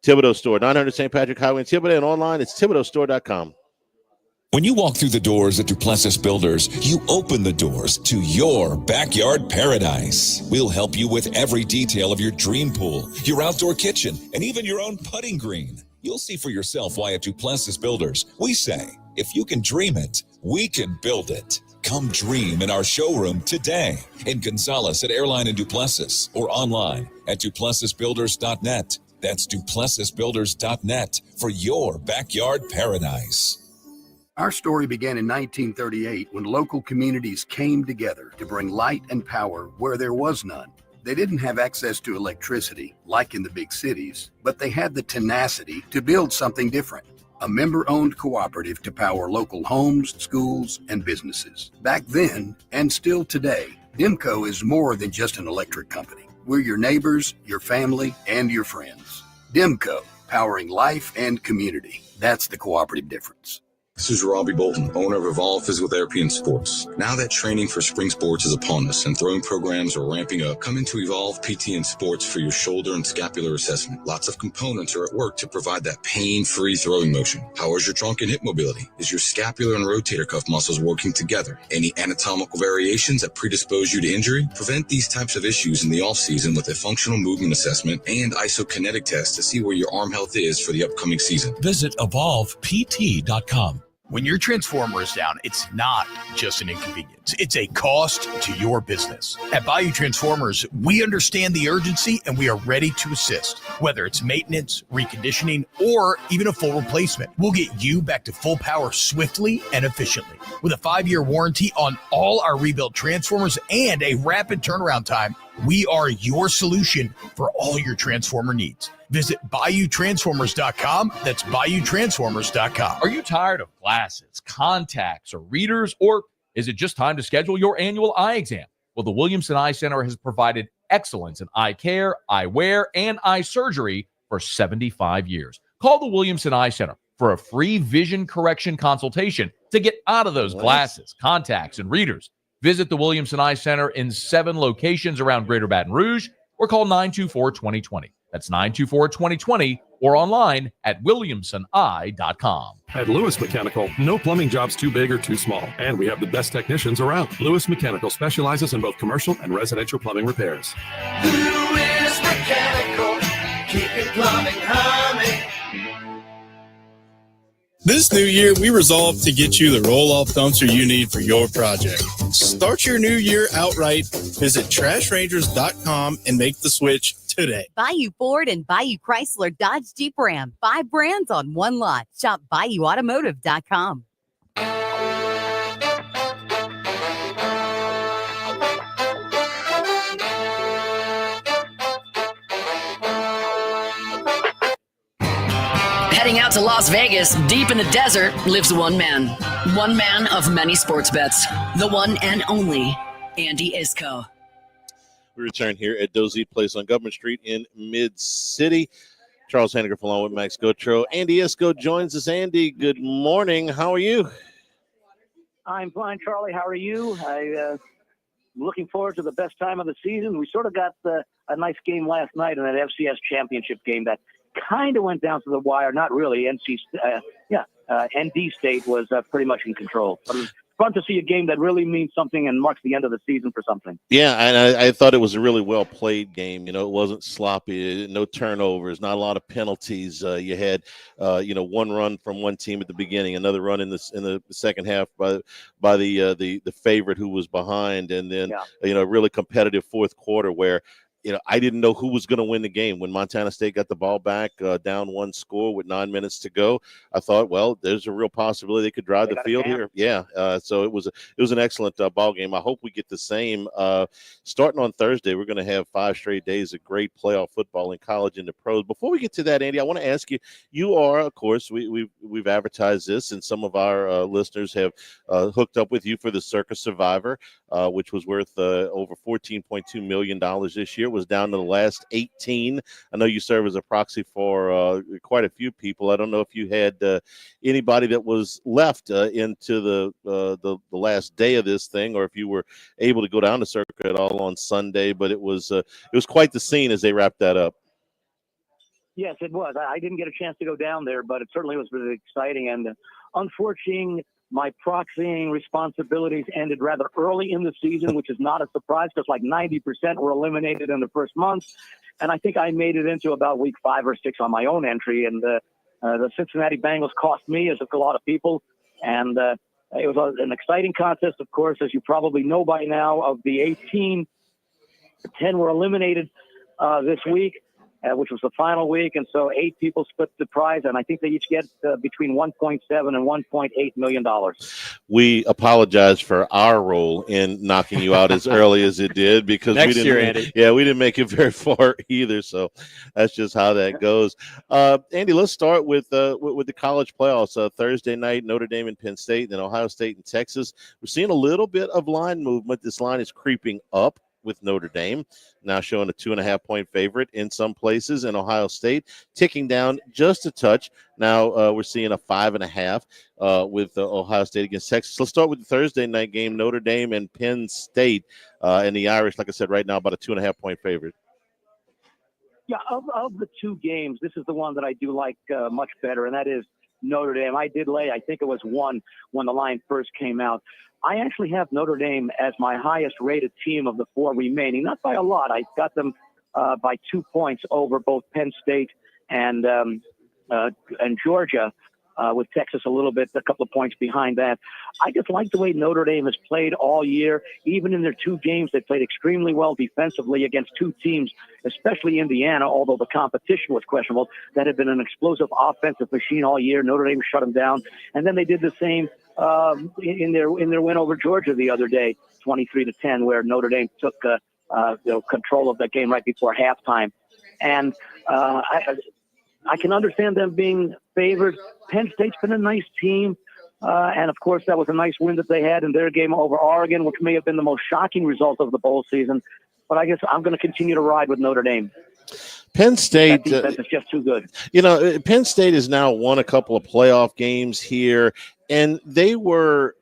Thibodeau Store, 900 St. Patrick Highway in Thibodeau, and online it's ThibodeauStore.com. When you walk through the doors at Duplessis Builders, you open the doors to your backyard paradise. We'll help you with every detail of your dream pool, your outdoor kitchen, and even your own putting green. You'll see for yourself why at Duplessis Builders, we say, if you can dream it, we can build it. Come dream in our showroom today in Gonzales at Airline and Duplessis or online at DuplessisBuilders.net. That's DuplessisBuilders.net for your backyard paradise. Our story began in 1938 when local communities came together to bring light and power where there was none. They didn't have access to electricity like in the big cities, but they had the tenacity to build something different. A member-owned cooperative to power local homes, schools, and businesses. Back then, and still today, DEMCO is more than just an electric company. We're your neighbors, your family, and your friends. DEMCO, powering life and community. That's the cooperative difference. This is Robbie Bolton, owner of Evolve Physical Therapy and Sports. Now that training for spring sports is upon us and throwing programs are ramping up, come into Evolve PT and Sports for your shoulder and scapular assessment. Lots of components are at work to provide that pain-free throwing motion. How is your trunk and hip mobility? Is your scapular and rotator cuff muscles working together? Any anatomical variations that predispose you to injury? Prevent these types of issues in the off-season with a functional movement assessment and isokinetic test to see where your arm health is for the upcoming season. Visit evolvept.com. When your transformer is down, it's not just an inconvenience. It's a cost to your business. At Bayou Transformers, we understand the urgency and we are ready to assist. Whether it's maintenance, reconditioning, or even a full replacement, we'll get you back to full power swiftly and efficiently. With a 5-year warranty on all our rebuilt transformers and a rapid turnaround time, we are your solution for all your transformer needs. Visit BayouTransformers.com. That's BayouTransformers.com. Are you tired of glasses, contacts, or readers, or is it just time to schedule your annual eye exam? Well, the Williamson Eye Center has provided excellence in eye care, eyewear, and eye surgery for 75 years. Call the Williamson Eye Center for a free vision correction consultation to get out of those glasses, contacts, and readers. Visit the Williamson Eye Center in 7 locations around Greater Baton Rouge or call 924-2020. That's 924-2020 or online at williamsoneye.com. At Lewis Mechanical, no plumbing job's too big or too small, and we have the best technicians around. Lewis Mechanical specializes in both commercial and residential plumbing repairs. Lewis Mechanical, keeping plumbing humming. This new year, we resolve to get you the roll-off dumpster you need for your project. Start your new year outright. Visit trashrangers.com and make the switch today. Bayou Ford and Bayou Chrysler Dodge Jeep Ram. 5 brands on one lot. Shop BayouAutomotive.com. Heading out to Las Vegas, deep in the desert, lives one man. One man of many sports bets. The one and only Andy Isco. We return here at Dozy Place on Government Street in Mid-City. Charles Hanniger along with Max Gotro. Andy Isco joins us. Andy, good morning. How are you? I'm fine, Charlie. How are you? I'm looking forward to the best time of the season. We sort of got a nice game last night in that FCS championship game that kind of went down to the wire. Not really. ND State was pretty much in control. But it was fun to see a game that really means something and marks the end of the season for something. Yeah, and I thought it was a really well-played game. You know, it wasn't sloppy, no turnovers, not a lot of penalties. You had, one run from one team at the beginning, another run in the second half by the favorite who was behind, and then, really competitive fourth quarter where, I didn't know who was going to win the game. When Montana State got the ball back down 1 score with 9 minutes to go, I thought, well, there's a real possibility they could drive the field here. Yeah, so it was an excellent ball game. I hope we get the same. Starting on Thursday, we're going to have 5 straight days of great playoff football in college and the pros. Before we get to that, Andy, I want to ask you, you are, of course, we've advertised this, and some of our listeners have hooked up with you for the Circa Survivor, which was worth over $14.2 million this year. Was down to the last 18. I know you serve as a proxy for quite a few people. I don't know if you had anybody that was left into the last day of this thing, or if you were able to go down to Circa at all on Sunday. But it was quite the scene as they wrapped that up. Yes, it was. I didn't get a chance to go down there, but it certainly was really exciting. And unfortunately, my proxying responsibilities ended rather early in the season, which is not a surprise because like 90% were eliminated in the first month. And I think I made it into about week 5 or 6 on my own entry. And the Cincinnati Bengals cost me, as a lot of people. And it was an exciting contest, of course, as you probably know by now. Of the 18, 10 were eliminated this week, which was the final week. And so 8 people split the prize, and I think they each get between $1.7 and $1.8 million. We apologize for our role in knocking you out as early as it did, because we didn't make it very far either. So that's just how that goes. Andy, let's start with the college playoffs. Thursday night, Notre Dame and Penn State, then Ohio State and Texas. We're seeing a little bit of line movement. This line is creeping up with Notre Dame, now showing a 2.5-point favorite in some places, and Ohio State ticking down just a touch. Now we're seeing a 5.5 with Ohio State against Texas. Let's start with the Thursday night game, Notre Dame and Penn State, and the Irish, like I said, right now about a 2.5-point favorite. Yeah, of the 2 games, this is the one that I do like much better, and that is Notre Dame. I did lay, I think it was 1 when the line first came out. I actually have Notre Dame as my highest-rated team of the 4 remaining, not by a lot. I got them by 2 points over both Penn State and Georgia. with Texas a couple of points behind that. I just like the way Notre Dame has played all year. Even in their 2 games, they played extremely well defensively against 2 teams, especially Indiana, although the competition was questionable, that had been an explosive offensive machine all year. Notre Dame shut them down. And then they did the same in their win over Georgia the other day, 23-10, where Notre Dame took control of that game right before halftime. And I can understand them being favored. Penn State's been a nice team. And, of course, that was a nice win that they had in their game over Oregon, which may have been the most shocking result of the bowl season. But I guess I'm going to continue to ride with Notre Dame. Penn State, that defense is just too good. Penn State has now won a couple of playoff games here, and they were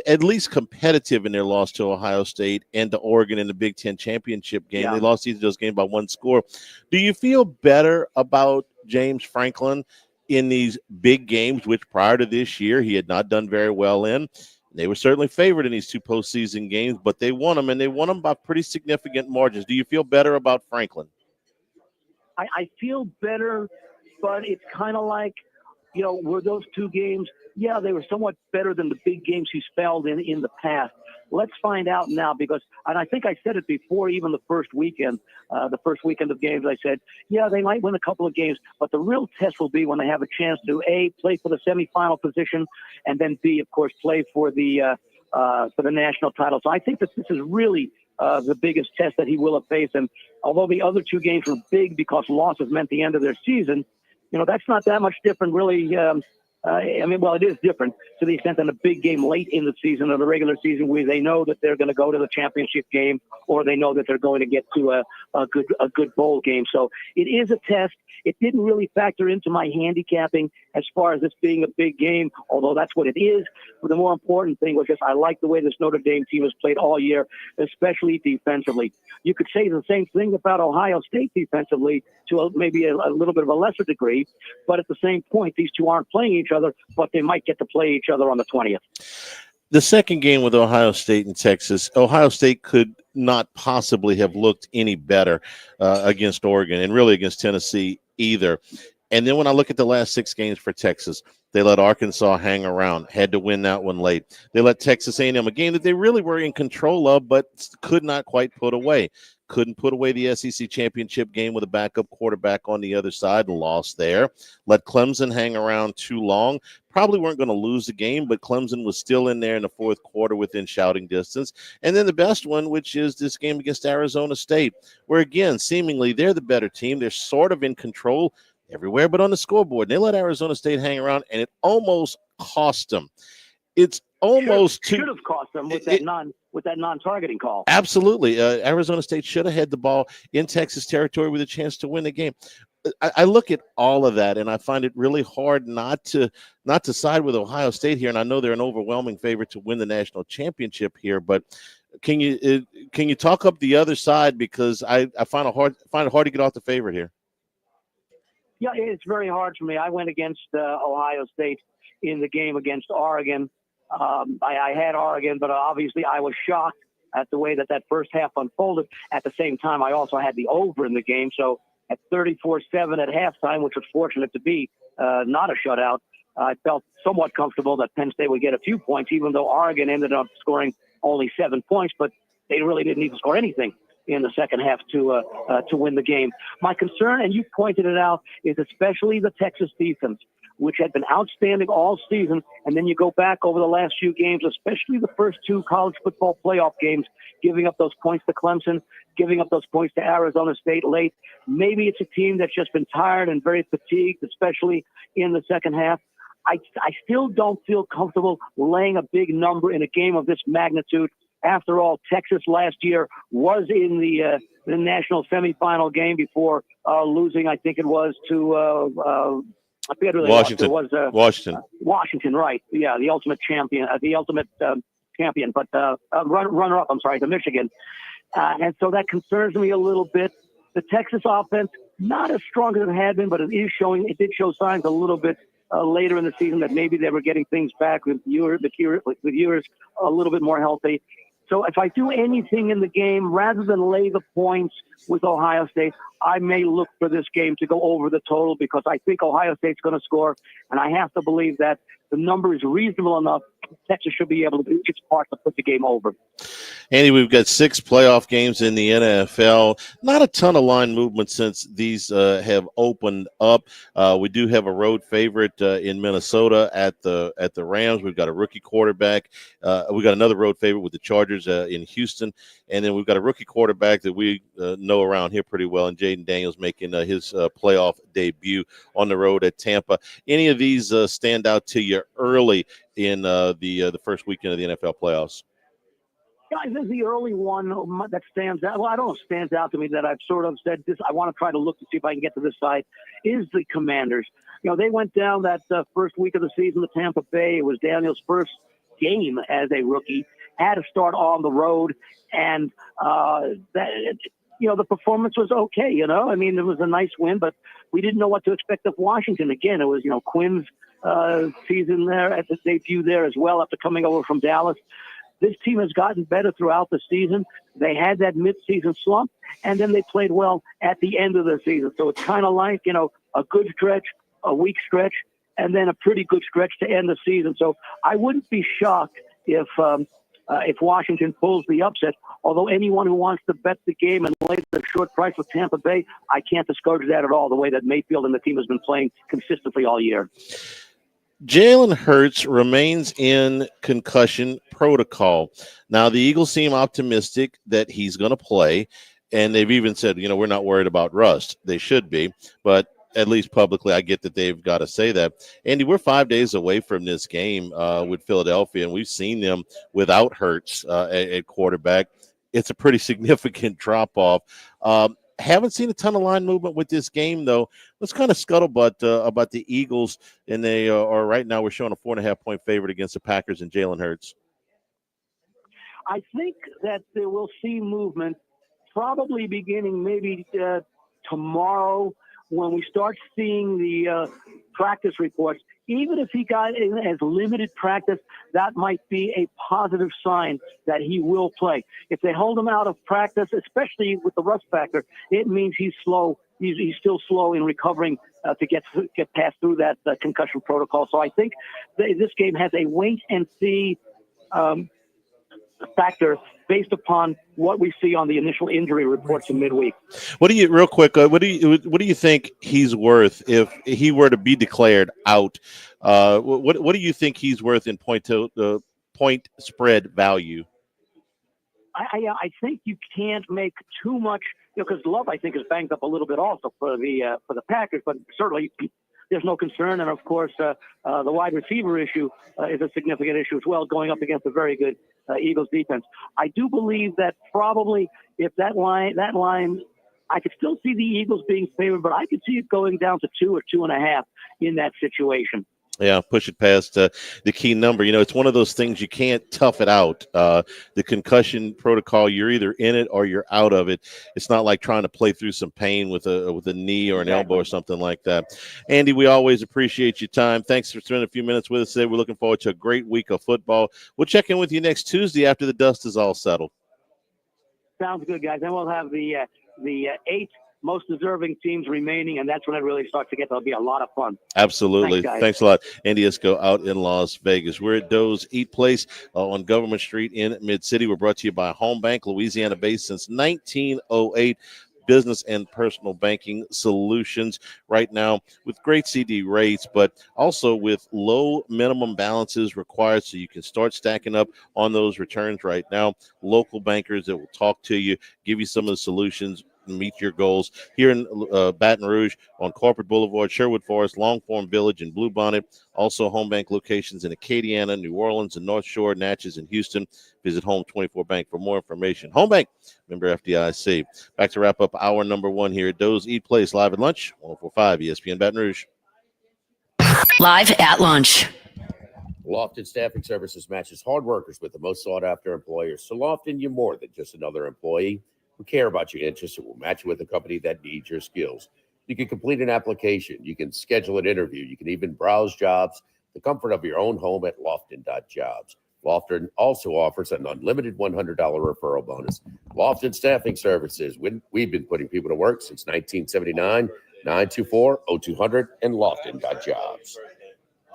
at least competitive in their loss to Ohio State and to Oregon in the Big Ten championship game. Yeah. They lost each of those games by 1 score. Do you feel better about James Franklin in these big games, which prior to this year he had not done very well in? They were certainly favored in these 2 postseason games, but they won them, and they won them by pretty significant margins. Do you feel better about Franklin? I feel better, but it's kind of like, were those 2 games, yeah, they were somewhat better than the big games he spelled in the past. Let's find out now and I think I said it before even the first weekend of games, I said, yeah, they might win a couple of games, but the real test will be when they have a chance to, A, play for the semifinal position, and then B, of course, play for the national title. So I think that this is really the biggest test that he will have faced. And although the other 2 games were big because losses meant the end of their season, that's not that much different, really. It is different to the extent that a big game late in the season or the regular season where they know that they're going to go to the championship game or they know that they're going to get to a good bowl game. So it is a test. It didn't really factor into my handicapping as far as this being a big game, although that's what it is. But the more important thing was just I like the way this Notre Dame team has played all year, especially defensively. You could say the same thing about Ohio State defensively to maybe a little bit of a lesser degree, but at the same point, these 2 aren't playing each other, but they might get to play each other on the 20th. The second game with Ohio State and Texas, Ohio State could not possibly have looked any better against Oregon and really against Tennessee either. And then when I look at the last 6 games for Texas, they let Arkansas hang around, had to win that one late. They let Texas A&M, a game that they really were in control of, but could not quite put away. Couldn't put away the SEC championship game with a backup quarterback on the other side and lost there. Let Clemson hang around too long. Probably weren't going to lose the game, but Clemson was still in there in the 4th quarter within shouting distance. And then the best one, which is this game against Arizona State, where, again, seemingly they're the better team. They're sort of in control everywhere but on the scoreboard. They let Arizona State hang around, and it almost cost them. It's almost should have cost them with that non-targeting call. Absolutely. Arizona State should have had the ball in Texas territory with a chance to win the game. I look at all of that, and I find it really hard not to side with Ohio State here. And I know they're an overwhelming favorite to win the national championship here, but can you talk up the other side, because I find it hard to get off the favorite here. Yeah, it's very hard for me. I went against Ohio State in the game against Oregon. I had Oregon, but obviously I was shocked at the way that first half unfolded. At the same time, I also had the over in the game. So at 34-7 at halftime, which was fortunate to be not a shutout, I felt somewhat comfortable that Penn State would get a few points, even though Oregon ended up scoring only 7 points, but they really didn't need to score anything in the second half to win the game. My concern, and you pointed it out, is especially the Texas defense, which had been outstanding all season. And then you go back over the last few games, especially the first 2 college football playoff games, giving up those points to Clemson, giving up those points to Arizona State late. Maybe it's a team that's just been tired and very fatigued, especially in the second half. I still don't feel comfortable laying a big number in a game of this magnitude. After all, Texas last year was in the national semifinal game before losing, I think it was, to I forget who they Washington. lost. It was Washington, right? Yeah, the ultimate champion, but runner-up. I'm sorry, to Michigan, and so that concerns me a little bit. The Texas offense not as strong as it had been, but it did show signs a little bit later in the season that maybe they were getting things back with viewers a little bit more healthy. So if I do anything in the game, rather than lay the points, with Ohio State. I may look for this game to go over the total because I think Ohio State's going to score, and I have to believe that the number is reasonable enough. Texas should be able to do its part to put the game over. Andy, we've got 6 playoff games in the NFL. Not a ton of line movement since these have opened up. We do have a road favorite in Minnesota at the Rams. We've got a rookie quarterback. We got another road favorite with the Chargers in Houston, and then we've got a rookie quarterback that we know around here pretty well, and Jaden Daniels making his playoff debut on the road at Tampa. Any of these stand out to you early in the first weekend of the NFL playoffs? Guys, this is the early one that stands out. Well, I don't know if stands out to me that I've sort of said this. I want to try to look to see if I can get to this side. Is the Commanders. They went down that first week of the season to Tampa Bay. It was Daniel's first game as a rookie. Had to start on the road, and the performance was okay. I mean, it was a nice win, but we didn't know what to expect of Washington. Again, it was Quinn's season there at the debut there as well after coming over from Dallas. This team has gotten better throughout the season. They had that mid-season slump, and then they played well at the end of the season. So it's kind of like, a good stretch, a weak stretch, and then a pretty good stretch to end the season. So I wouldn't be shocked if Washington pulls the upset. Although anyone who wants to bet the game and lay the short price with Tampa Bay, I can't discourage that at all, the way that Mayfield and the team has been playing consistently all year. Jalen Hurts remains in concussion protocol. Now, the Eagles seem optimistic that he's going to play, and they've even said, we're not worried about rust. They should be, but at least publicly, I get that they've got to say that. Andy, we're 5 days away from this game with Philadelphia, and we've seen them without Hurts at quarterback. It's a pretty significant drop-off. Haven't seen a ton of line movement with this game, though. Let's kind of scuttlebutt about the Eagles, and they are right now we're showing a 4.5-point favorite against the Packers and Jalen Hurts. I think that they will see movement probably beginning maybe tomorrow when we start seeing the practice reports. Even if he got in as limited practice, that might be a positive sign that he will play. If they hold him out of practice, especially with the rust factor, it means he's slow. He's still slow in recovering to get past through that concussion protocol. So I think this game has a wait and see factor based upon what we see on the initial injury reports in midweek. What do you think he's worth if he were to be declared out? What do you think he's worth in point spread value? I think you can't make too much, because Love, I think, is banged up a little bit also for the Packers, but certainly there's no concern. And of course, the wide receiver issue is a significant issue as well, going up against a very good Eagles defense. I do believe that probably if that line, I could still see the Eagles being favored, but I could see it going down to 2 or 2.5 in that situation. Yeah, push it past the key number. It's one of those things you can't tough it out. The concussion protocol, you're either in it or you're out of it. It's not like trying to play through some pain with a knee or an elbow or something like that. Andy, we always appreciate your time. Thanks for spending a few minutes with us today. We're looking forward to a great week of football. We'll check in with you next Tuesday after the dust is all settled. Sounds good, guys. Then we'll have the 8 most deserving teams remaining, and that's when it really starts to get to be a lot of fun. Absolutely. Thanks a lot. Andy Isco out in Las Vegas. We're at Doe's Eat Place on Government Street in Mid-City. We're brought to you by Home Bank, Louisiana-based since 1908. Business and personal banking solutions right now with great CD rates, but also with low minimum balances required, so you can start stacking up on those returns right now. Local bankers that will talk to you, give you some of the solutions, meet your goals here in Baton Rouge on Corporate Boulevard, Sherwood Forest, Longform Village, and Bluebonnet. Also, Home Bank locations in Acadiana, New Orleans, and North Shore, Natchez, and Houston. Visit Home 24 Bank for more information. Home Bank, member FDIC. Back to wrap up hour number 1 here at Doe's Eat Place, live at lunch, 104.5 ESPN Baton Rouge. Live at lunch. Lofton Staffing Services matches hard workers with the most sought-after employers. So Lofton, you're more than just another employee. We care about your interests and will match you with a company that needs your skills. You can complete an application. You can schedule an interview. You can even browse jobs, the comfort of your own home at lofton.jobs. Lofton also offers an unlimited $100 referral bonus. Lofton Staffing Services. We've been putting people to work since 1979. 924-0200 and Lofton.jobs.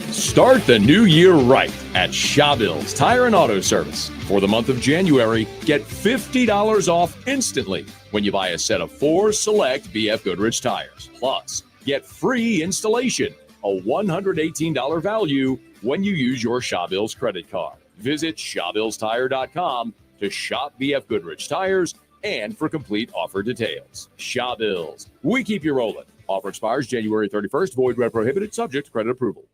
Start the new year right at Shawbill's Tire and Auto Service. For the month of January, get $50 off instantly when you buy a set of 4 select BF Goodrich tires. Plus, get free installation, a $118 value when you use your Shawbill's credit card. Visit ShawbillsTire.com to shop BF Goodrich tires and for complete offer details. Shawbill's, we keep you rolling. Offer expires January 31st. Void where prohibited. Subject to credit approval.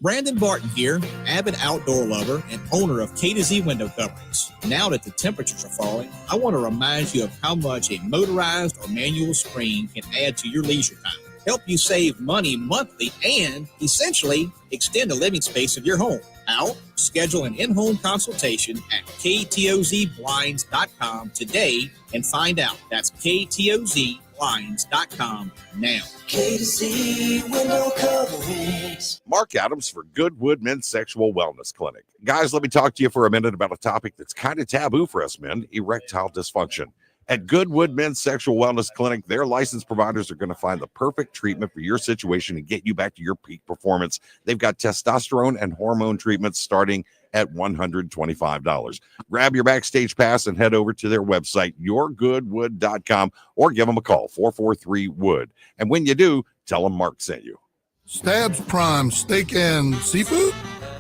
Brandon Barton here, avid outdoor lover and owner of K to Z window coverings. Now that the temperatures are falling, I want to remind you of how much a motorized or manual screen can add to your leisure time. Help you save money monthly and essentially extend the living space of your home. How? Schedule an in-home consultation at ktozblinds.com today and find out. That's ktozblinds.com now. K to Z window coverings. Mark Adams for Goodwood Men's Sexual Wellness Clinic. Guys, let me talk to you for a minute about a topic that's kind of taboo for us men, erectile dysfunction. At Goodwood Men's Sexual Wellness Clinic, their licensed providers are going to find the perfect treatment for your situation and get you back to your peak performance. They've got testosterone and hormone treatments starting at $125. Grab your backstage pass and head over to their website, yourgoodwood.com, or give them a call, 443-WOOD. And when you do, tell them Mark sent you. Stabs Prime Steak and Seafood?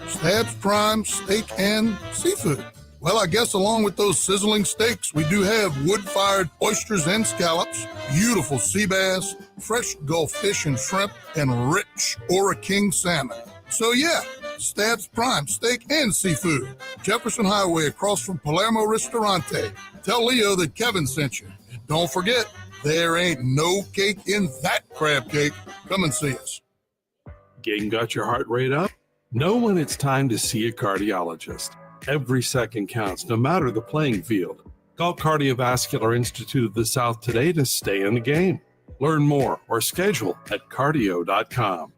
Stabs Prime Steak and Seafood. Well, I guess along with those sizzling steaks, we do have wood-fired oysters and scallops, beautiful sea bass, fresh Gulf fish and shrimp, and rich Ora King salmon. So yeah, Stabs Prime Steak and Seafood. Jefferson Highway across from Palermo Ristorante. Tell Leo that Kevin sent you. And don't forget, there ain't no cake in that crab cake. Come and see us. Getting got your heart rate up? Know when it's time to see a cardiologist. Every second counts, no matter the playing field. Call Cardiovascular Institute of the South today to stay in the game. Learn more or schedule at cardio.com.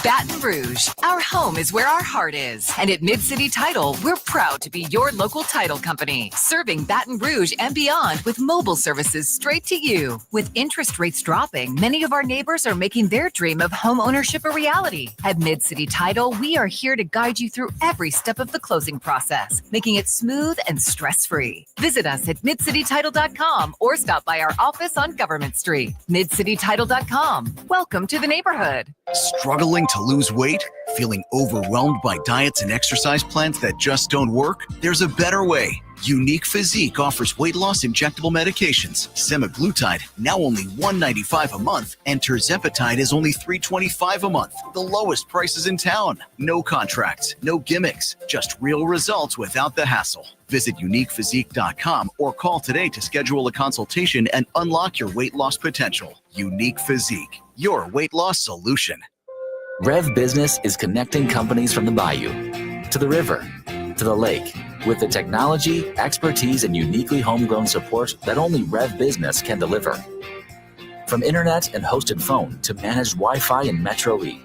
Baton Rouge, our home is where our heart is. And at Mid-City Title, we're proud to be your local title company, serving Baton Rouge and beyond with mobile services straight to you. With interest rates dropping, many of our neighbors are making their dream of home ownership a reality. At Mid-City Title, we are here to guide you through every step of the closing process, making it smooth and stress-free. Visit us at midcitytitle.com or stop by our office on Government Street. Midcitytitle.com. Welcome to the neighborhood. Struggling to lose weight? Feeling overwhelmed by diets and exercise plans that just don't work? There's a better way. Unique Physique offers weight loss injectable medications. Semaglutide, now only $195 a month, and tirzepatide is only $325 a month. The lowest prices in town. No contracts, no gimmicks, just real results without the hassle. Visit uniquephysique.com or call today to schedule a consultation and unlock your weight loss potential. Unique Physique, your weight loss solution. Rev Business is connecting companies from the Bayou to the river to the lake with the technology, expertise, and uniquely homegrown support that only Rev Business can deliver. From internet and hosted phone to managed Wi-Fi and Metro E,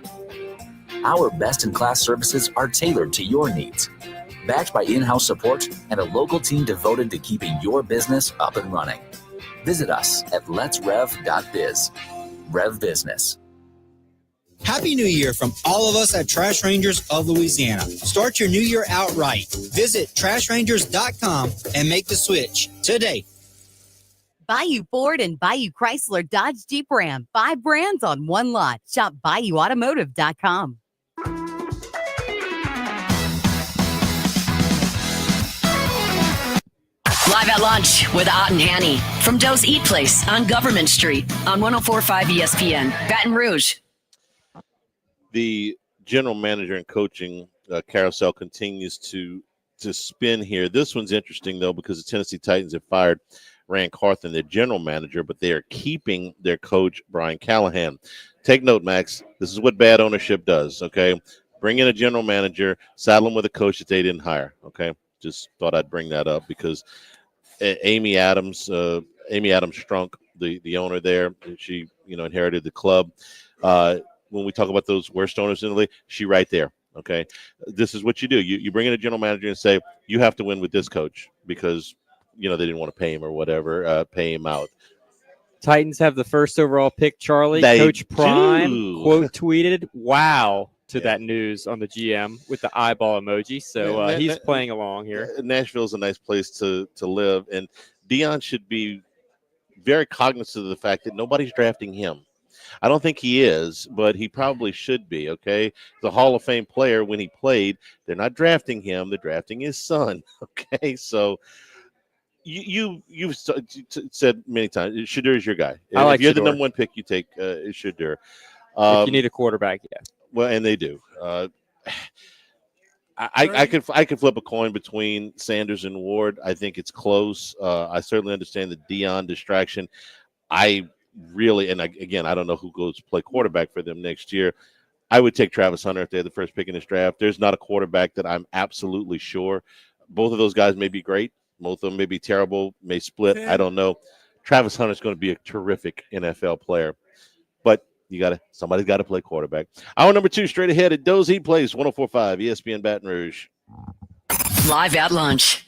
our best-in-class services are tailored to your needs, backed by in-house support and a local team devoted to keeping your business up and running. Visit us at letsrev.biz. Rev Business. Happy New Year from all of us at Trash Rangers of Louisiana. Start your new year out right. Visit trashrangers.com and make the switch today. Bayou Ford and Bayou Chrysler Dodge Jeep Ram. 5 brands on one lot. Shop BayouAutomotive.com. Live at lunch with Ott and Hanny from Doe's Eat Place on Government Street on 104.5 ESPN, Baton Rouge. The general manager and coaching carousel continues to spin here. This one's interesting, though, because the Tennessee Titans have fired Rand Carthen, their general manager, but they are keeping their coach, Brian Callahan. Take note, Max. This is what bad ownership does, okay? Bring in a general manager, saddle them with a coach that they didn't hire, okay? Just thought I'd bring that up because Amy Adams Strunk, the owner there, she inherited the club. When we talk about those worst owners in the league, she right there. Okay, this is what you do. You bring in a general manager and say, you have to win with this coach because, they didn't want to pay him or whatever, pay him out. Titans have the first overall pick, Charlie. They Coach Prime do. quote tweeted, wow, to that news on the GM with the eyeball emoji. So he's playing along here. Nashville's a nice place to live, and Deion should be very cognizant of the fact that nobody's drafting him. I don't think he is, but he probably should be, okay? He's a Hall of Fame player when he played. They're not drafting him. They're drafting his son, okay? So you've said many times, Shadur is your guy. If you're the number one pick, you take Shadur. If you need a quarterback, yeah. Well, and they do. I could flip a coin between Sanders and Ward. I think it's close. I certainly understand the Deion distraction. I really, and again, I don't know who goes to play quarterback for them next year. I would take Travis Hunter if they had the first pick in this draft. There's not a quarterback that I'm absolutely sure. Both of those guys may be great. Both of them may be terrible, may split. I don't know. Travis Hunter is going to be a terrific NFL player, but somebody's got to play quarterback. Hour number 2 straight ahead at Dozy Place, 104.5 ESPN Baton Rouge. Live at lunch.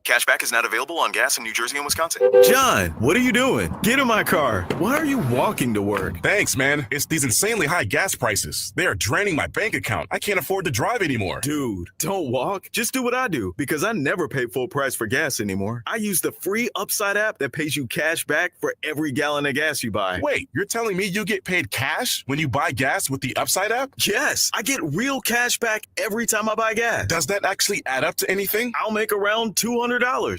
Cashback is not available on gas in New Jersey and Wisconsin. John, what are you doing? Get in my car. Why are you walking to work? Thanks, man. It's these insanely high gas prices. They are draining my bank account. I can't afford to drive anymore. Dude, don't walk. Just do what I do because I never pay full price for gas anymore. I use the free Upside app that pays you cash back for every gallon of gas you buy. Wait, you're telling me you get paid cash when you buy gas with the Upside app? Yes, I get real cash back every time I buy gas. Does that actually add up to anything? I'll make around $200.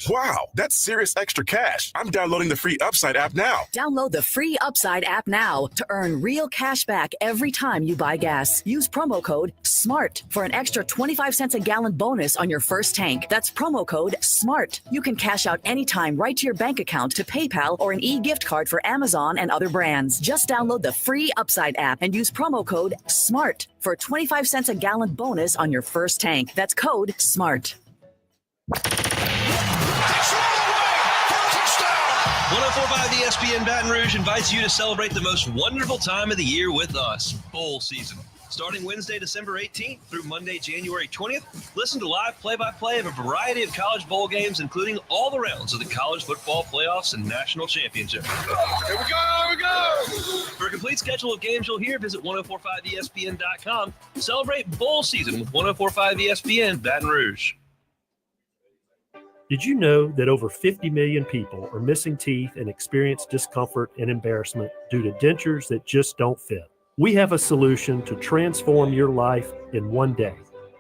Wow, that's serious extra cash. I'm downloading the free Upside app now. Download the free Upside app now to earn real cash back every time you buy gas. Use promo code SMART for an extra 25 cents a gallon bonus on your first tank. That's promo code SMART. You can cash out anytime right to your bank account, to PayPal, or an e-gift card for Amazon and other brands. Just download the free Upside app and use promo code SMART for a 25 cents a gallon bonus on your first tank. That's code SMART. 104.5 ESPN Baton Rouge invites you to celebrate the most wonderful time of the year with us, bowl season. Starting Wednesday, December 18th through Monday, January 20th, listen to live play-by-play of a variety of college bowl games, including all the rounds of the college football playoffs and national championship. Here we go! For a complete schedule of games you'll hear, visit 1045ESPN.com. Celebrate bowl season with 104.5 ESPN Baton Rouge. Did you know that over 50 million people are missing teeth and experience discomfort and embarrassment due to dentures that just don't fit? We have a solution to transform your life in one day.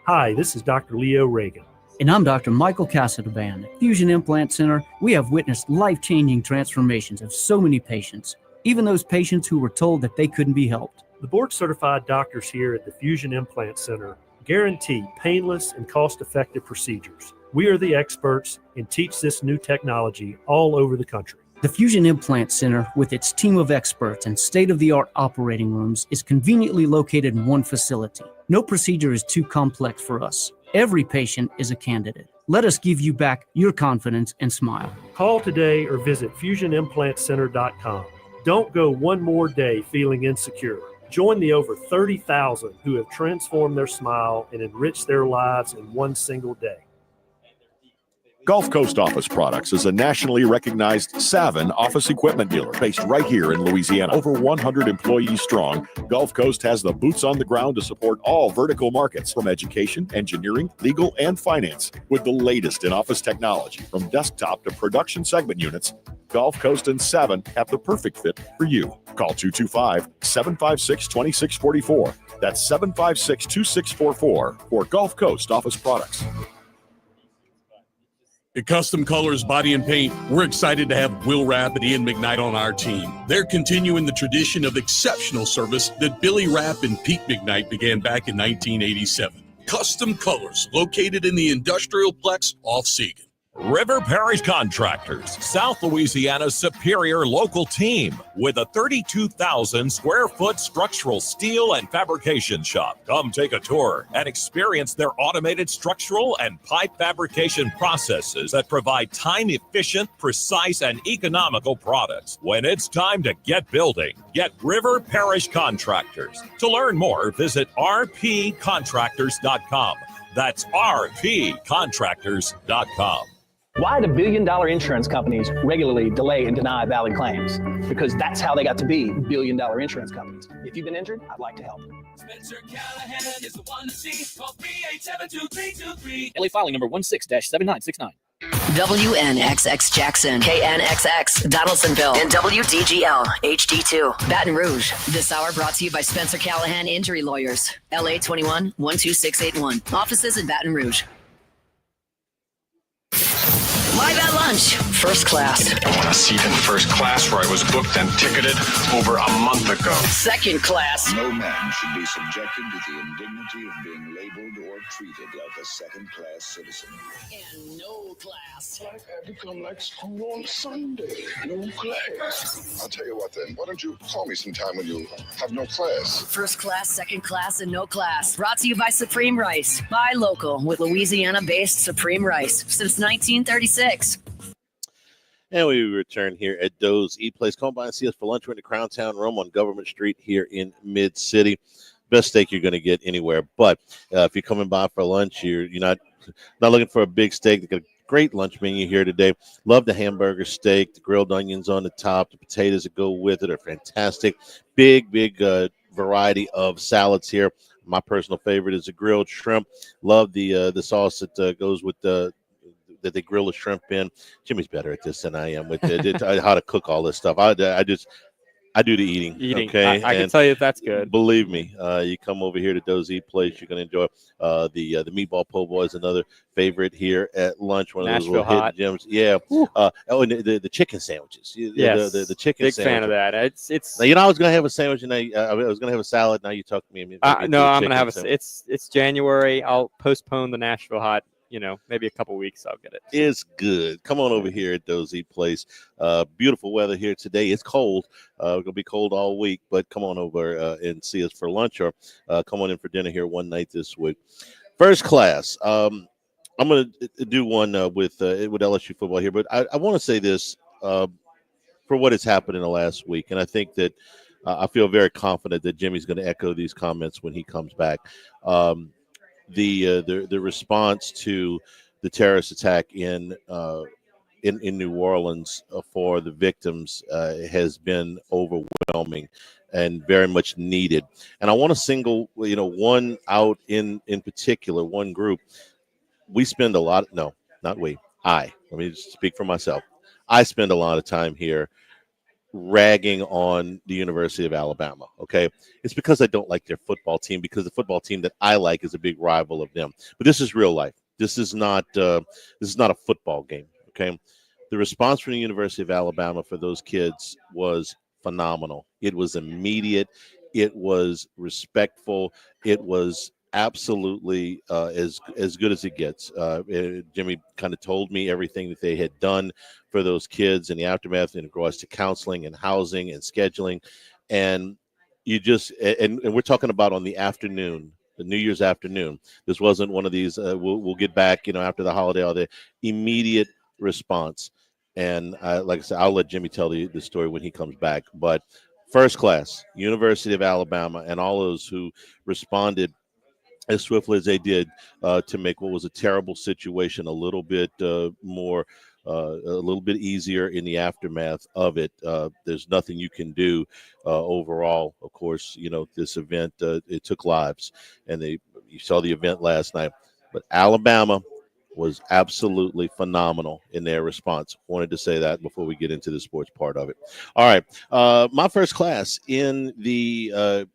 Hi, this is Dr. Leo Reagan. And I'm Dr. Michael Casadban. At Fusion Implant Center, we have witnessed life-changing transformations of so many patients, even those patients who were told that they couldn't be helped. The board-certified doctors here at the Fusion Implant Center guarantee painless and cost-effective procedures. We are the experts and teach this new technology all over the country. The Fusion Implant Center, with its team of experts and state-of-the-art operating rooms, is conveniently located in one facility. No procedure is too complex for us. Every patient is a candidate. Let us give you back your confidence and smile. Call today or visit FusionImplantCenter.com. Don't go one more day feeling insecure. Join the over 30,000 who have transformed their smile and enriched their lives in one single day. Gulf Coast Office Products is a nationally recognized Savin office equipment dealer based right here in Louisiana. Over 100 employees strong, Gulf Coast has the boots on the ground to support all vertical markets, from education, engineering, legal, and finance. With the latest in office technology, from desktop to production segment units, Gulf Coast and Savin have the perfect fit for you. Call 225-756-2644. That's 756-2644 for Gulf Coast Office Products. At Custom Colors Body and Paint, we're excited to have Will Rapp and Ian McKnight on our team. They're continuing the tradition of exceptional service that Billy Rapp and Pete McKnight began back in 1987. Custom Colors, located in the Industrial Plex off Seagan. River Parish Contractors, South Louisiana's superior local team with a 32,000 square foot structural steel and fabrication shop. Come take a tour and experience their automated structural and pipe fabrication processes that provide time-efficient, precise, and economical products. When it's time to get building, get River Parish Contractors. To learn more, visit rpcontractors.com. That's rpcontractors.com. Why do billion-dollar insurance companies regularly delay and deny valid claims? Because that's how they got to be billion-dollar insurance companies. If you've been injured, I'd like to help. Spencer Callahan is the one to see. Call 387-2323. LA filing number 16-7969. WNXX Jackson, KNXX Donaldsonville, and WDGL HD2 Baton Rouge. This hour brought to you by Spencer Callahan Injury Lawyers, LA 21 12681. Offices in Baton Rouge. Live at lunch, first class. I want a seat in first class where I was booked and ticketed over a month ago. Second class. No man should be subjected to the indignity of being labeled or treated like a second-class citizen. And no class. Like I become like school on Sunday. No class. I'll tell you what then. Why don't you call me sometime when you have no class? First class, second class, and no class. Brought to you by Supreme Rice. Buy local with Louisiana-based Supreme Rice since 1936. And we return here at Doe's Eat Place. Come by and see us for lunch. We're in the Crown Town Room on Government Street here in Mid-City. Best steak you're going to get anywhere. But if you're coming by for lunch, you're not looking for a big steak. They got a great lunch menu here today. Love the hamburger steak, the grilled onions on the top, the potatoes that go with it are fantastic. Big variety of salads here. My personal favorite is the grilled shrimp. Love the sauce that goes with that they grill the shrimp in. Jimmy's better at this than I am with how to cook all this stuff. I do the eating. Okay, I can tell you if that's good. Believe me, you come over here to Doe's Eat Place, you're going to enjoy the meatball po' boy is another favorite here at lunch. One of those little hidden gems. Yeah. And the chicken sandwiches. Yes. The chicken. Big sandwich. fan of that. It's. Now, I was going to have a sandwich, and I was going to have a salad. Now you talk to me. No, I'm going to have It's January. I'll postpone the Nashville hot. Maybe a couple weeks I'll get it. It's good. Come on over here at Doe's Eat Place. Beautiful weather here today. It's cold. We're going to be cold all week, but come on over and see us for lunch or come on in for dinner here one night this week. First class. I'm going to do one with LSU football here, but I want to say this for what has happened in the last week, and I think that I feel very confident that Jimmy's going to echo these comments when he comes back. The response to the terrorist attack in New Orleans for the victims has been overwhelming and very much needed. And I want to single one out in particular, one group. We spend a lot. No, not we. Let me just speak for myself. I spend a lot of time here ragging on the University of Alabama. Okay, it's because I don't like their football team, because the football team that I like is a big rival of them. But this is real life. This is not a football game. Okay, the response from the University of Alabama for those kids was phenomenal. It was immediate. It was respectful. It was absolutely as good as it gets. Jimmy kind of told me everything that they had done for those kids in the aftermath in regards to counseling and housing and scheduling. And you just and we're talking about on the afternoon, the New Year's afternoon. This wasn't one of these we'll get back after the holiday. All the immediate response. And like I said, I'll let Jimmy tell the story when he comes back. But first class, University of Alabama, and all those who responded as swiftly as they did to make what was a terrible situation a little bit more, a little bit easier in the aftermath of it. There's nothing you can do overall. Of course, this event, it took lives, and you saw the event last night. But Alabama was absolutely phenomenal in their response. Wanted to say that before we get into the sports part of it. All right, my first class in the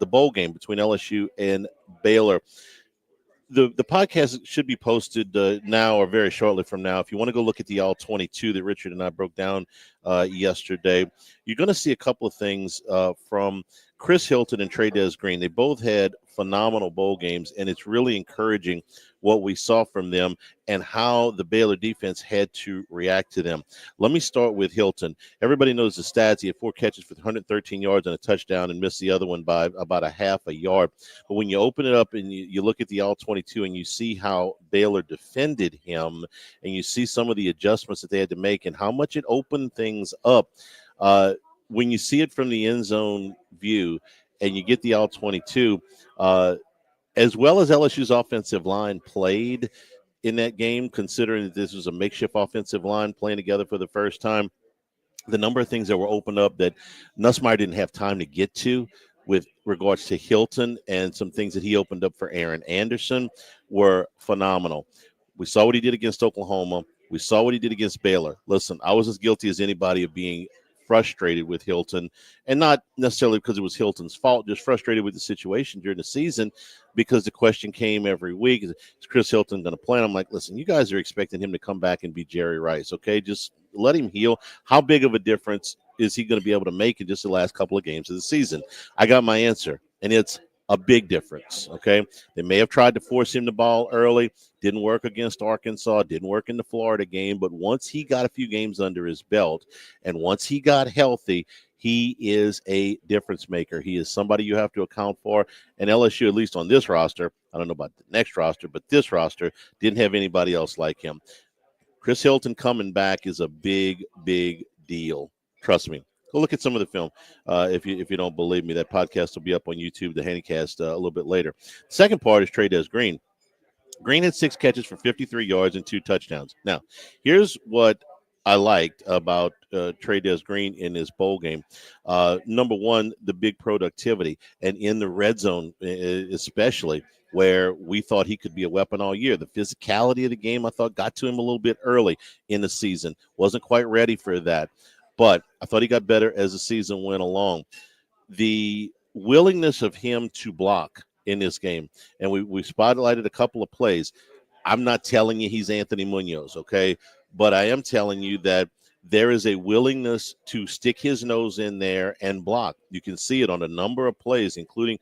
bowl game between LSU and Baylor. The podcast should be posted now or very shortly from now. If you want to go look at the All-22 that Richard and I broke down yesterday, you're going to see a couple of things from Chris Hilton and Trey Green, they both had phenomenal bowl games, and it's really encouraging what we saw from them and how the Baylor defense had to react to them. Let me start with Hilton. Everybody knows the stats. He had 4 catches for 113 yards and a touchdown and missed the other one by about a half a yard. But when you open it up and you look at the All-22 and you see how Baylor defended him and you see some of the adjustments that they had to make and how much it opened things up, when you see it from the end zone view and you get the All-22, as well as LSU's offensive line played in that game, considering that this was a makeshift offensive line playing together for the first time, the number of things that were opened up that Nussmeier didn't have time to get to with regards to Hilton and some things that he opened up for Aaron Anderson were phenomenal. We saw what he did against Oklahoma. We saw what he did against Baylor. Listen, I was as guilty as anybody of being frustrated with Hilton, and not necessarily because it was Hilton's fault, just frustrated with the situation during the season because the question came every week, is Chris Hilton going to play? And I'm like, listen, you guys are expecting him to come back and be Jerry Rice, okay? Just let him heal. How big of a difference is he going to be able to make in just the last couple of games of the season? I got my answer, and it's a big difference, okay? They may have tried to force him the ball early. Didn't work against Arkansas. Didn't work in the Florida game. But once he got a few games under his belt and once he got healthy, he is a difference maker. He is somebody you have to account for. And LSU, at least on this roster, I don't know about the next roster, but this roster didn't have anybody else like him. Chris Hilton coming back is a big, big deal. Trust me. Go look at some of the film. If you don't believe me, that podcast will be up on YouTube, the Handycast, a little bit later. Second part is Trey Green. Green had 6 catches for 53 yards and 2 touchdowns. Now, here's what I liked about Trey Green in his bowl game. Number one, the big productivity. And in the red zone especially, where we thought he could be a weapon all year. The physicality of the game, I thought, got to him a little bit early in the season. Wasn't quite ready for that. But I thought he got better as the season went along. The willingness of him to block in this game, and we spotlighted a couple of plays. I'm not telling you he's Anthony Munoz, okay? But I am telling you that there is a willingness to stick his nose in there and block. You can see it on a number of plays, including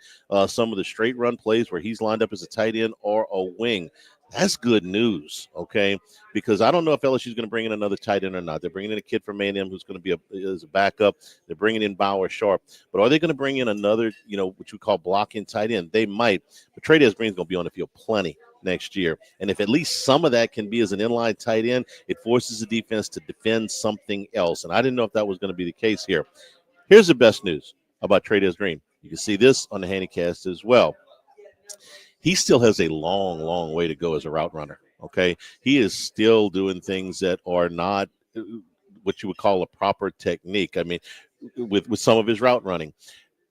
some of the straight run plays where he's lined up as a tight end or a wing. That's good news, okay? Because I don't know if LSU is going to bring in another tight end or not. They're bringing in a kid from A&M who's going to be as a backup. They're bringing in Bauer Sharp. But are they going to bring in another, what you call blocking tight end? They might. But Trey Green's going to be on the field plenty next year. And if at least some of that can be as an inline tight end, it forces the defense to defend something else. And I didn't know if that was going to be the case here. Here's the best news about Trey Green. You can see this on the Handycast as well. He still has a long, long way to go as a route runner, okay? He is still doing things that are not what you would call a proper technique, I mean, with some of his route running.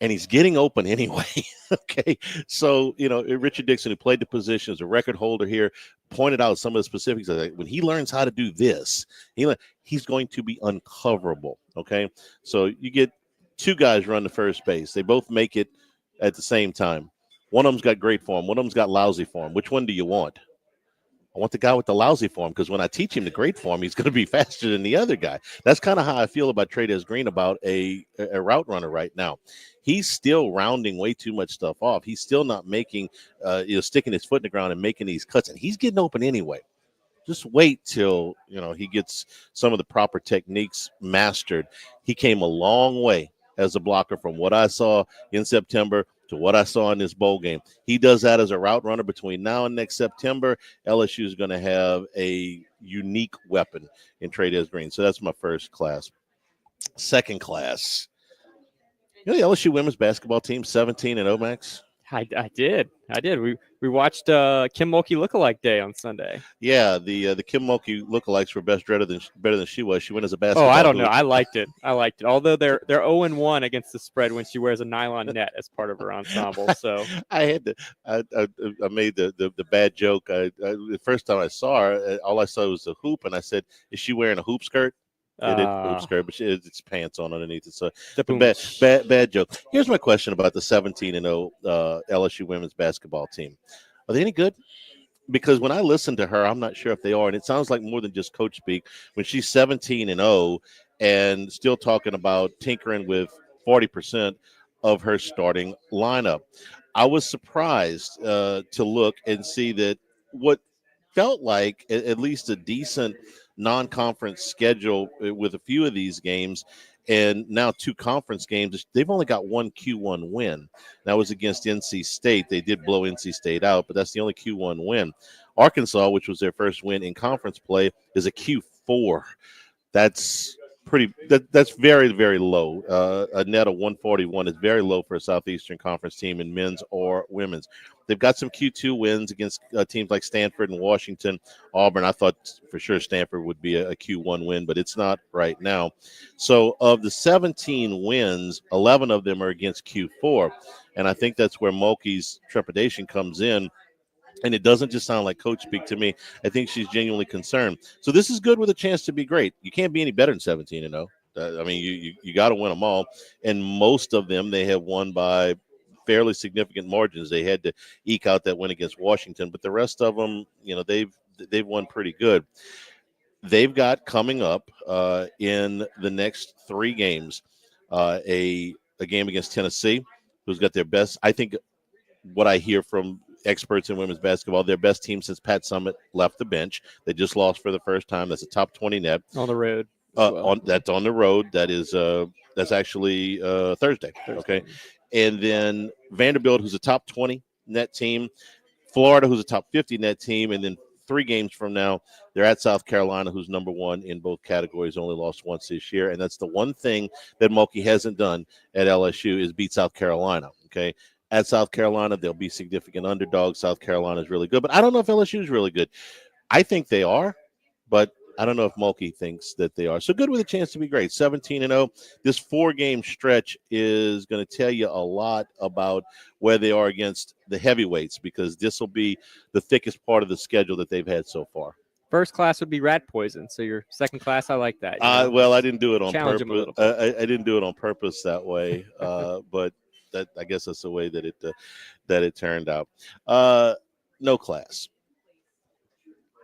And he's getting open anyway, okay? So, Richard Dixon, who played the position, is a record holder here, pointed out some of the specifics. When he learns how to do this, he's going to be uncoverable, okay? So you get 2 guys run the first base. They both make it at the same time. One of them's got great form. One of them's got lousy form. Which one do you want? I want the guy with the lousy form because when I teach him the great form, he's going to be faster than the other guy. That's kind of how I feel about Trey Green about a route runner right now. He's still rounding way too much stuff off. He's still not making, sticking his foot in the ground and making these cuts, and he's getting open anyway. Just wait till, he gets some of the proper techniques mastered. He came a long way as a blocker from what I saw in September to what I saw in this bowl game. He does that as a route runner between now and next September. LSU is going to have a unique weapon in Trey Green. So that's my first class. Second class. The LSU women's basketball team, 17-0, Max? I did. We watched Kim Mulkey Lookalike Day on Sunday. Yeah, the Kim Mulkey lookalikes were better than she was. She went as a basketball. Oh, I don't know. I liked it. Although they're 0-1 against the spread when she wears a nylon net as part of her ensemble. So I made the bad joke. The first time I saw her, all I saw was the hoop, and I said, "Is she wearing a hoop skirt?" It is hoop skirt, but it's pants on underneath it. So bad joke. Here's my question about the 17-0 LSU women's basketball team. Are they any good? Because when I listen to her, I'm not sure if they are. And it sounds like more than just coach speak. When she's 17-0 and still talking about tinkering with 40% of her starting lineup. I was surprised to look and see that what felt like at least a decent non-conference schedule with a few of these games, and now 2 conference games, they've only got one Q1 win. That was against NC State. They did blow NC State out, but that's the only Q1 win. Arkansas, which was their first win in conference play, is a Q4. That's that's very, very low. A net of 141 is very low for a Southeastern Conference team in men's or women's. They've got some Q2 wins against teams like Stanford and Washington, Auburn. I thought for sure Stanford would be a Q1 win, but it's not right now. So of the 17 wins, 11 of them are against Q4. And I think that's where Mulkey's trepidation comes in. And it doesn't just sound like coach speak to me. I think she's genuinely concerned. So this is good with a chance to be great. You can't be any better than 17-0. I mean, you got to win them all. And most of them they have won by fairly significant margins. They had to eke out that win against Washington, but the rest of them, they've won pretty good. They've got coming up in the next 3 games a game against Tennessee, who's got their best. I think what I hear from experts in women's basketball, their best team since Pat Summitt left the bench. They just lost for the first time. That's a top 20 net on the road. That's on the road. That's actually Thursday. Okay, and then Vanderbilt, who's a top 20 net team, Florida, who's a top 50 net team, and then 3 games from now, they're at South Carolina, who's number 1 in both categories, only lost once this year, and that's the one thing that Mulkey hasn't done at LSU is beat South Carolina. Okay. At South Carolina, they'll be significant underdogs. South Carolina is really good, but I don't know if LSU is really good. I think they are, but I don't know if Mulkey thinks that they are. So good with a chance to be great. 17-0. This 4-game stretch is going to tell you a lot about where they are against the heavyweights, because this will be the thickest part of the schedule that they've had so far. First class would be rat poison. So your second class, I like that. Well, I didn't do it on Challenge purpose. them a little bit. I didn't do it on purpose that way, but I guess that's the way that it turned out. No class.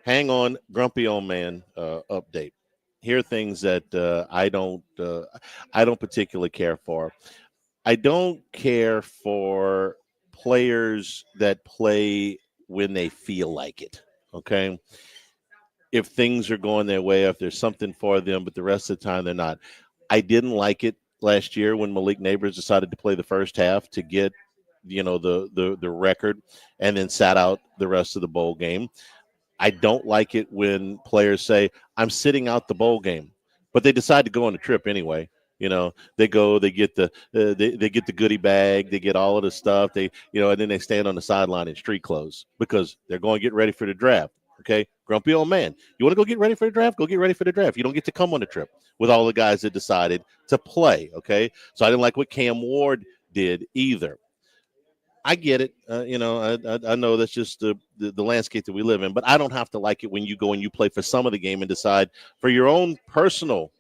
Hang on, grumpy old man update. Here are things that I don't particularly care for. I don't care for players that play when they feel like it. Okay, if things are going their way, if there's something for them, but the rest of the time they're not. I didn't like it last year when Malik Neighbors decided to play the first half to get, the record, and then sat out the rest of the bowl game. I don't like it when players say, I'm sitting out the bowl game, but they decide to go on the trip anyway. They go, they get the they get the goodie bag, they get all of the stuff, and then they stand on the sideline in street clothes because they're going to get ready for the draft. Okay, grumpy old man. You want to go get ready for the draft? Go get ready for the draft. You don't get to come on the trip with all the guys that decided to play. Okay, so I didn't like what Cam Ward did either. I get it. I know that's just the landscape that we live in, but I don't have to like it when you go and you play for some of the game and decide for your own personal,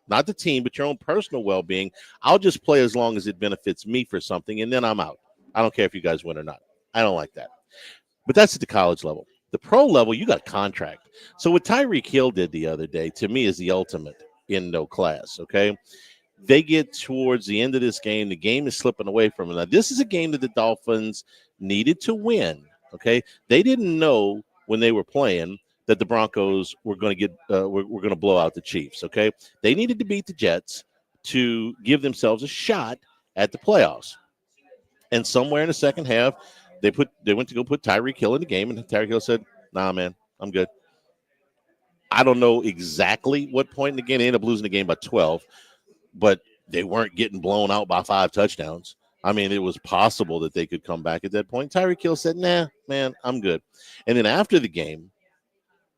not the team, but your own personal well-being. I'll just play as long as it benefits me for something, and then I'm out. I don't care if you guys win or not. I don't like that. But that's at the college level. The pro level, you got a contract. So what Tyreek Hill did the other day, to me, is the ultimate in no class, okay? They get towards the end of this game. The game is slipping away from them. Now, this is a game that the Dolphins needed to win, okay? They didn't know when they were playing that the Broncos were going to were going to blow out the Chiefs, okay? They needed to beat the Jets to give themselves a shot at the playoffs. And somewhere in the second half, they went to go put Tyreek Hill in the game, and Tyreek Hill said, nah, man, I'm good. I don't know exactly what point in the game. They ended up losing the game by 12, but they weren't getting blown out by 5 touchdowns. I mean, it was possible that they could come back at that point. Tyreek Hill said, nah, man, I'm good. And then after the game,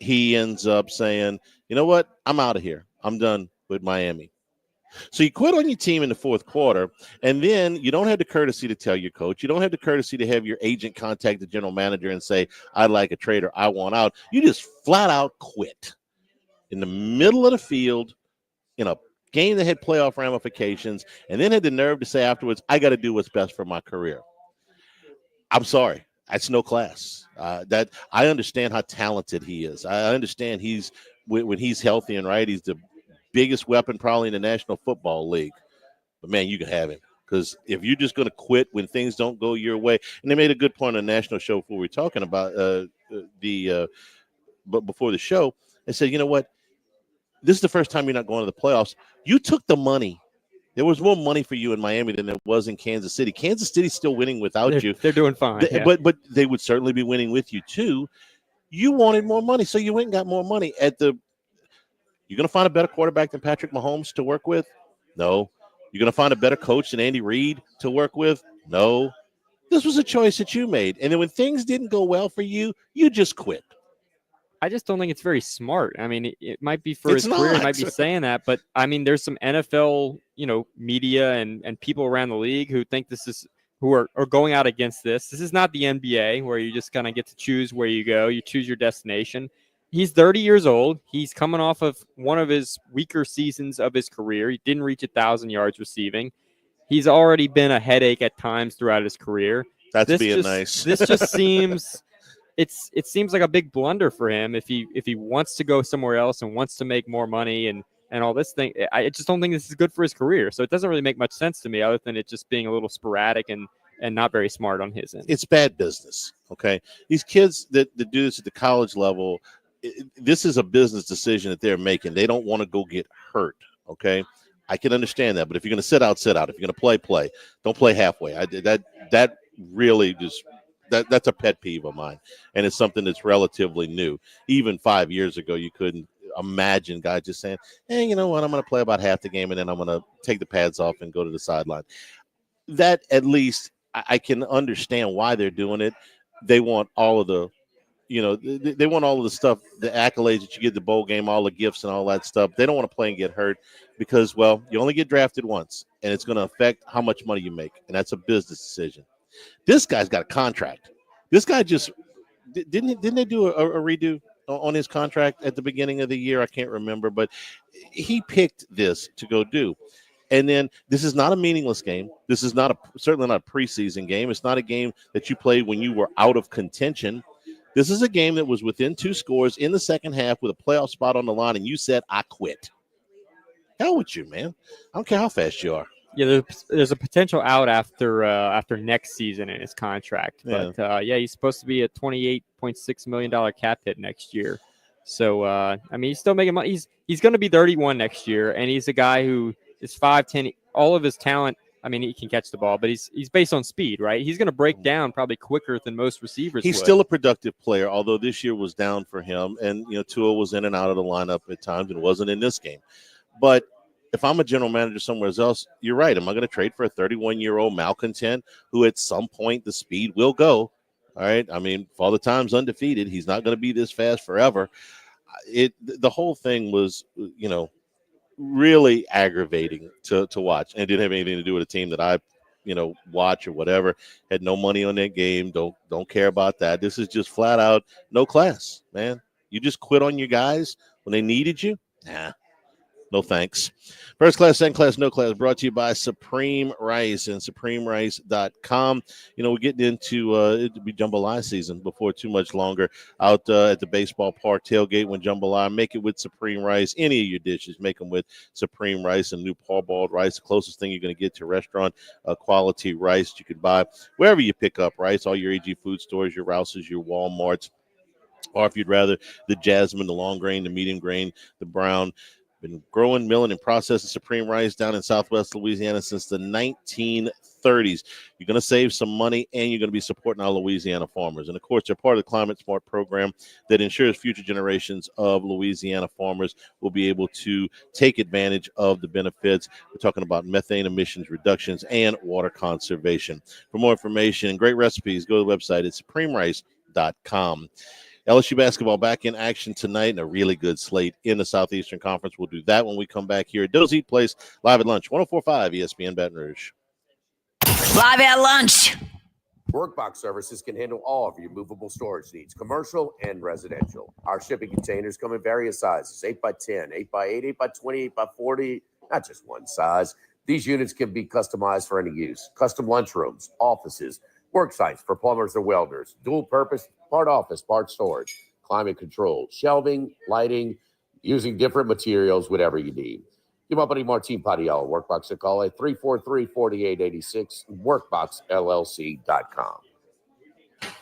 he ends up saying, you know what? I'm out of here. I'm done with Miami. So you quit on your team in the fourth quarter, and then you don't have the courtesy to tell your coach. You don't have the courtesy to have your agent contact the general manager and say, I'd like a trade or I want out. You just flat out quit in the middle of the field in a game that had playoff ramifications, and then had the nerve to say afterwards, I got to do what's best for my career. I'm sorry. That's no class. That I understand how talented he is. I understand when he's healthy and right, he's the biggest weapon probably in the National Football League. But, man, you can have him. Because if you're just going to quit when things don't go your way, and they made a good point on the national show before we were talking about but before the show, they said, you know what? This is the first time you're not going to the playoffs. You took the money. There was more money for you in Miami than there was in Kansas City. Kansas City's still winning without you. They're doing fine. But they would certainly be winning with you too. You wanted more money, so you went and got more money. You're going to find a better quarterback than Patrick Mahomes to work with? No. You're going to find a better coach than Andy Reid to work with? No. This was a choice that you made. And then when things didn't go well for you, you just quit. I just don't think it's very smart. I mean, it might be for his career. He might be saying that. But, I mean, there's some NFL, media and people around the league who think who are going out against this. This is not the NBA where you just kind of get to choose where you go. You choose your destination. He's 30 years old. He's coming off of one of his weaker seasons of his career. He didn't reach 1,000 yards receiving. He's already been a headache at times throughout his career. That's being nice. This just seems it seems like a big blunder for him if he wants to go somewhere else and wants to make more money and all this thing. I just don't think this is good for his career. So it doesn't really make much sense to me other than it just being a little sporadic and not very smart on his end. It's bad business, okay? These kids that do this at the college level, this is a business decision that they're making. They don't want to go get hurt, okay? I can understand that, but if you're going to sit out, sit out. If you're going to play. Don't play halfway. That really just that's a pet peeve of mine, and it's something that's relatively new. Even 5 years ago, you couldn't imagine guys just saying, "Hey, you know what? I'm going to play about half the game, and then I'm going to take the pads off and go to the sideline." That at least I can understand why they're doing it. They want all of the, they want all of the stuff, the accolades that you get, the bowl game, all the gifts and all that stuff. They don't want to play and get hurt because, well, you only get drafted once, and it's going to affect how much money you make, and that's a business decision. This guy's got a contract. This guy just didn't they do a redo on his contract at the beginning of the year? I can't remember, but he picked this to go do. And then this is not a meaningless game. This is certainly not a preseason game. It's not a game that you played when you were out of contention. This is a game that was within 2 scores in the second half with a playoff spot on the line, and you said, "I quit." Hell with you, man. I don't care how fast you are. Yeah, there's a potential out after next season in his contract. But, he's supposed to be a $28.6 million cap hit next year. So, I mean, he's still making money. He's going to be 31 next year, and he's a guy who is 5'10". All of his talent, I mean, he can catch the ball, but he's based on speed, right? He's going to break down probably quicker than most receivers He's still a productive player, although this year was down for him. And, Tua was in and out of the lineup at times and wasn't in this game. But if I'm a general manager somewhere else, you're right. Am I going to trade for a 31-year-old malcontent who at some point the speed will go? All right. I mean, Father Time's undefeated. He's not going to be this fast forever. The whole thing was, really aggravating to watch. And it didn't have anything to do with a team that I, watch or whatever. Had no money on that game. Don't care about that. This is just flat out no class, man. You just quit on your guys when they needed you? Nah. No thanks. First class, second class, no class, brought to you by Supreme Rice and SupremeRice.com. We're getting into it'll be jambalaya season before too much longer out at the baseball park tailgate when jambalaya. Make it with Supreme Rice. Any of your dishes, make them with Supreme Rice and new parboiled rice. The closest thing you're going to get to restaurant quality rice you could buy wherever you pick up rice, all your AG food stores, your Rouses, your Walmarts, or if you'd rather, the Jasmine, the long grain, the medium grain, the brown. Been growing, milling, and processing Supreme Rice down in Southwest Louisiana since the 1930s. You're going to save some money, and you're going to be supporting our Louisiana farmers. And, of course, they're part of the Climate Smart program that ensures future generations of Louisiana farmers will be able to take advantage of the benefits. We're talking about methane emissions reductions and water conservation. For more information and great recipes, go to the website at SupremeRice.com. LSU basketball back in action tonight and a really good slate in the Southeastern Conference. We'll do that when we come back here at Doe's Eat Place, live at lunch, 104.5 ESPN Baton Rouge. Live at lunch. Workbox Services can handle all of your movable storage needs, commercial and residential. Our shipping containers come in various sizes, 8x10, 8x8, 8x20, 8x40, not just one size. These units can be customized for any use. Custom lunchrooms, offices, work sites for plumbers or welders, dual purpose, part office, part storage, climate control, shelving, lighting, using different materials, whatever you need. Give my buddy Martin Padiella, Workbox, a call at 343-4886, workboxllc.com.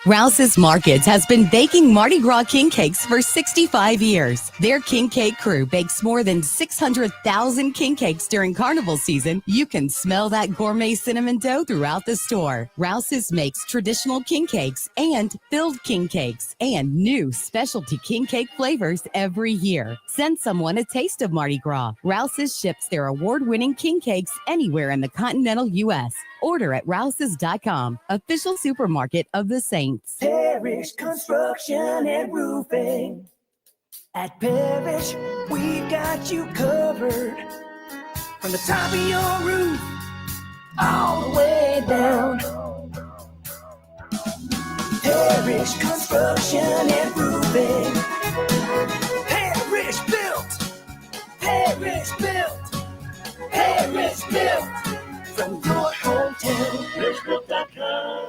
Rouse's Markets has been baking Mardi Gras king cakes for 65 years. Their king cake crew bakes more than 600,000 king cakes during carnival season. You can smell that gourmet cinnamon dough throughout the store. Rouse's makes traditional king cakes and filled king cakes and new specialty king cake flavors every year. Send someone a taste of Mardi Gras. Rouse's ships their award-winning king cakes anywhere in the continental U.S. Order at rouses.com, official supermarket of the Saints. Parish Construction and Roofing. At Parish, we've got you covered. From the top of your roof, all the way down. Parish Construction and Roofing. Parish built. Parish built. Parish built. From your hometown, ParishBuilt.com.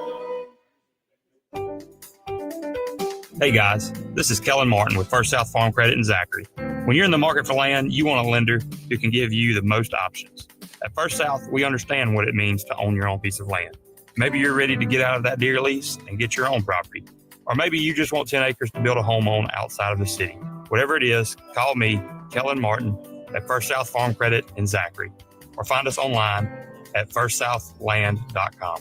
Hey guys, this is Kellen Martin with First South Farm Credit in Zachary. When you're in the market for land, you want a lender who can give you the most options. At First South, we understand what it means to own your own piece of land. Maybe you're ready to get out of that deer lease and get your own property. Or maybe you just want 10 acres to build a home on outside of the city. Whatever it is, call me, Kellen Martin, at First South Farm Credit in Zachary. Or find us online at firstsouthland.com.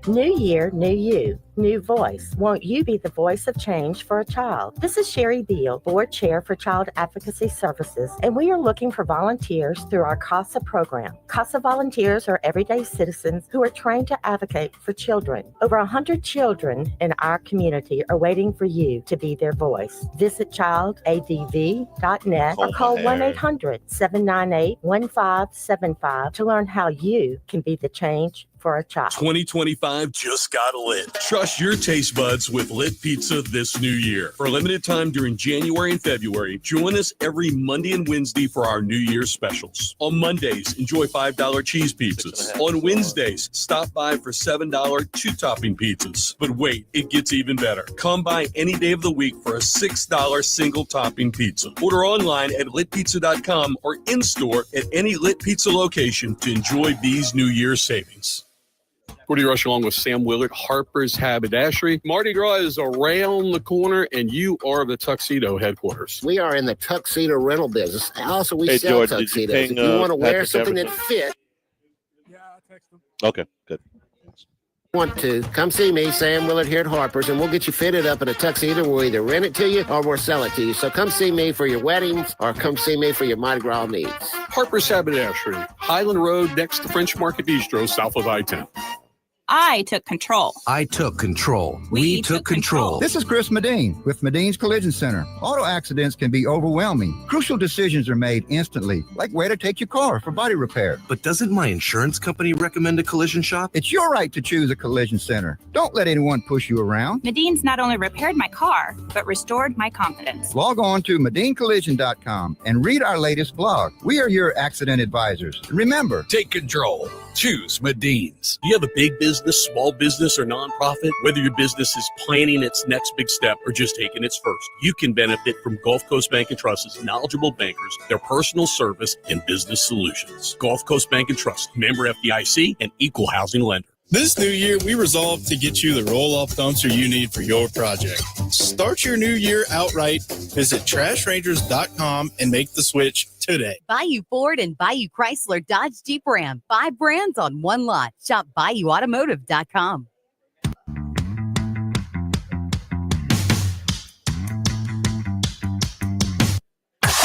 New year, new you, new voice. Won't you be the voice of change for a child? This is Sherry Beal, Board Chair for Child Advocacy Services, and we are looking for volunteers through our CASA program. CASA volunteers are everyday citizens who are trained to advocate for children. Over 100 children in our community are waiting for you to be their voice. Visit childadv.net or call 1-800-798-1575 to learn how you can be the change for a child. 2025 just got lit. Trust your taste buds with Lit Pizza this new year. For a limited time during January and February, join us every Monday and Wednesday for our New Year's specials. On Mondays, enjoy $5 cheese pizzas. On Wednesdays, stop by for $7 two-topping pizzas. But wait, it gets even better. Come by any day of the week for a $6 single-topping pizza. Order online at litpizza.com or in-store at any Lit Pizza location to enjoy these New Year's savings. Gordy Rush along with Sam Willard, Harper's Haberdashery. Mardi Gras is around the corner, and you are the tuxedo headquarters. We are in the tuxedo rental business. Also, we sell George, tuxedos. ping, If you want to wear Patrick something Jefferson? that fits, Okay, good. want to, come see me, Sam Willard here at Harper's, and we'll get you fitted up in a tuxedo. We'll either rent it to you or we'll sell it to you. So come see me for your weddings or come see me for your Mardi Gras needs. Harper's Haberdashery, Highland Road next to French Market Bistro, south of I-10. I took control. I took control. We took control. This is Chris Medine with Medine's Collision Center. Auto accidents can be overwhelming. Crucial decisions are made instantly, like where to take your car for body repair. But doesn't my insurance company recommend a collision shop? It's your right to choose a collision center. Don't let anyone push you around. Medine's not only repaired my car, but restored my confidence. Log on to MedineCollision.com and read our latest blog. We are your accident advisors. And remember, Take control. Choose Medine's. Do you have a big business, small business, or nonprofit? Whether your business is planning its next big step or just taking its first, you can benefit from Gulf Coast Bank and Trust's knowledgeable bankers, their personal service, and business solutions. Gulf Coast Bank and Trust, member FDIC, and equal housing lender. This new year, we resolve to get you the roll-off dumpster you need for your project. Start your new year outright. Visit trashrangers.com and make the switch today. Bayou Ford and Bayou Chrysler Dodge Jeep Ram. 5 brands on one lot. Shop BayouAutomotive.com.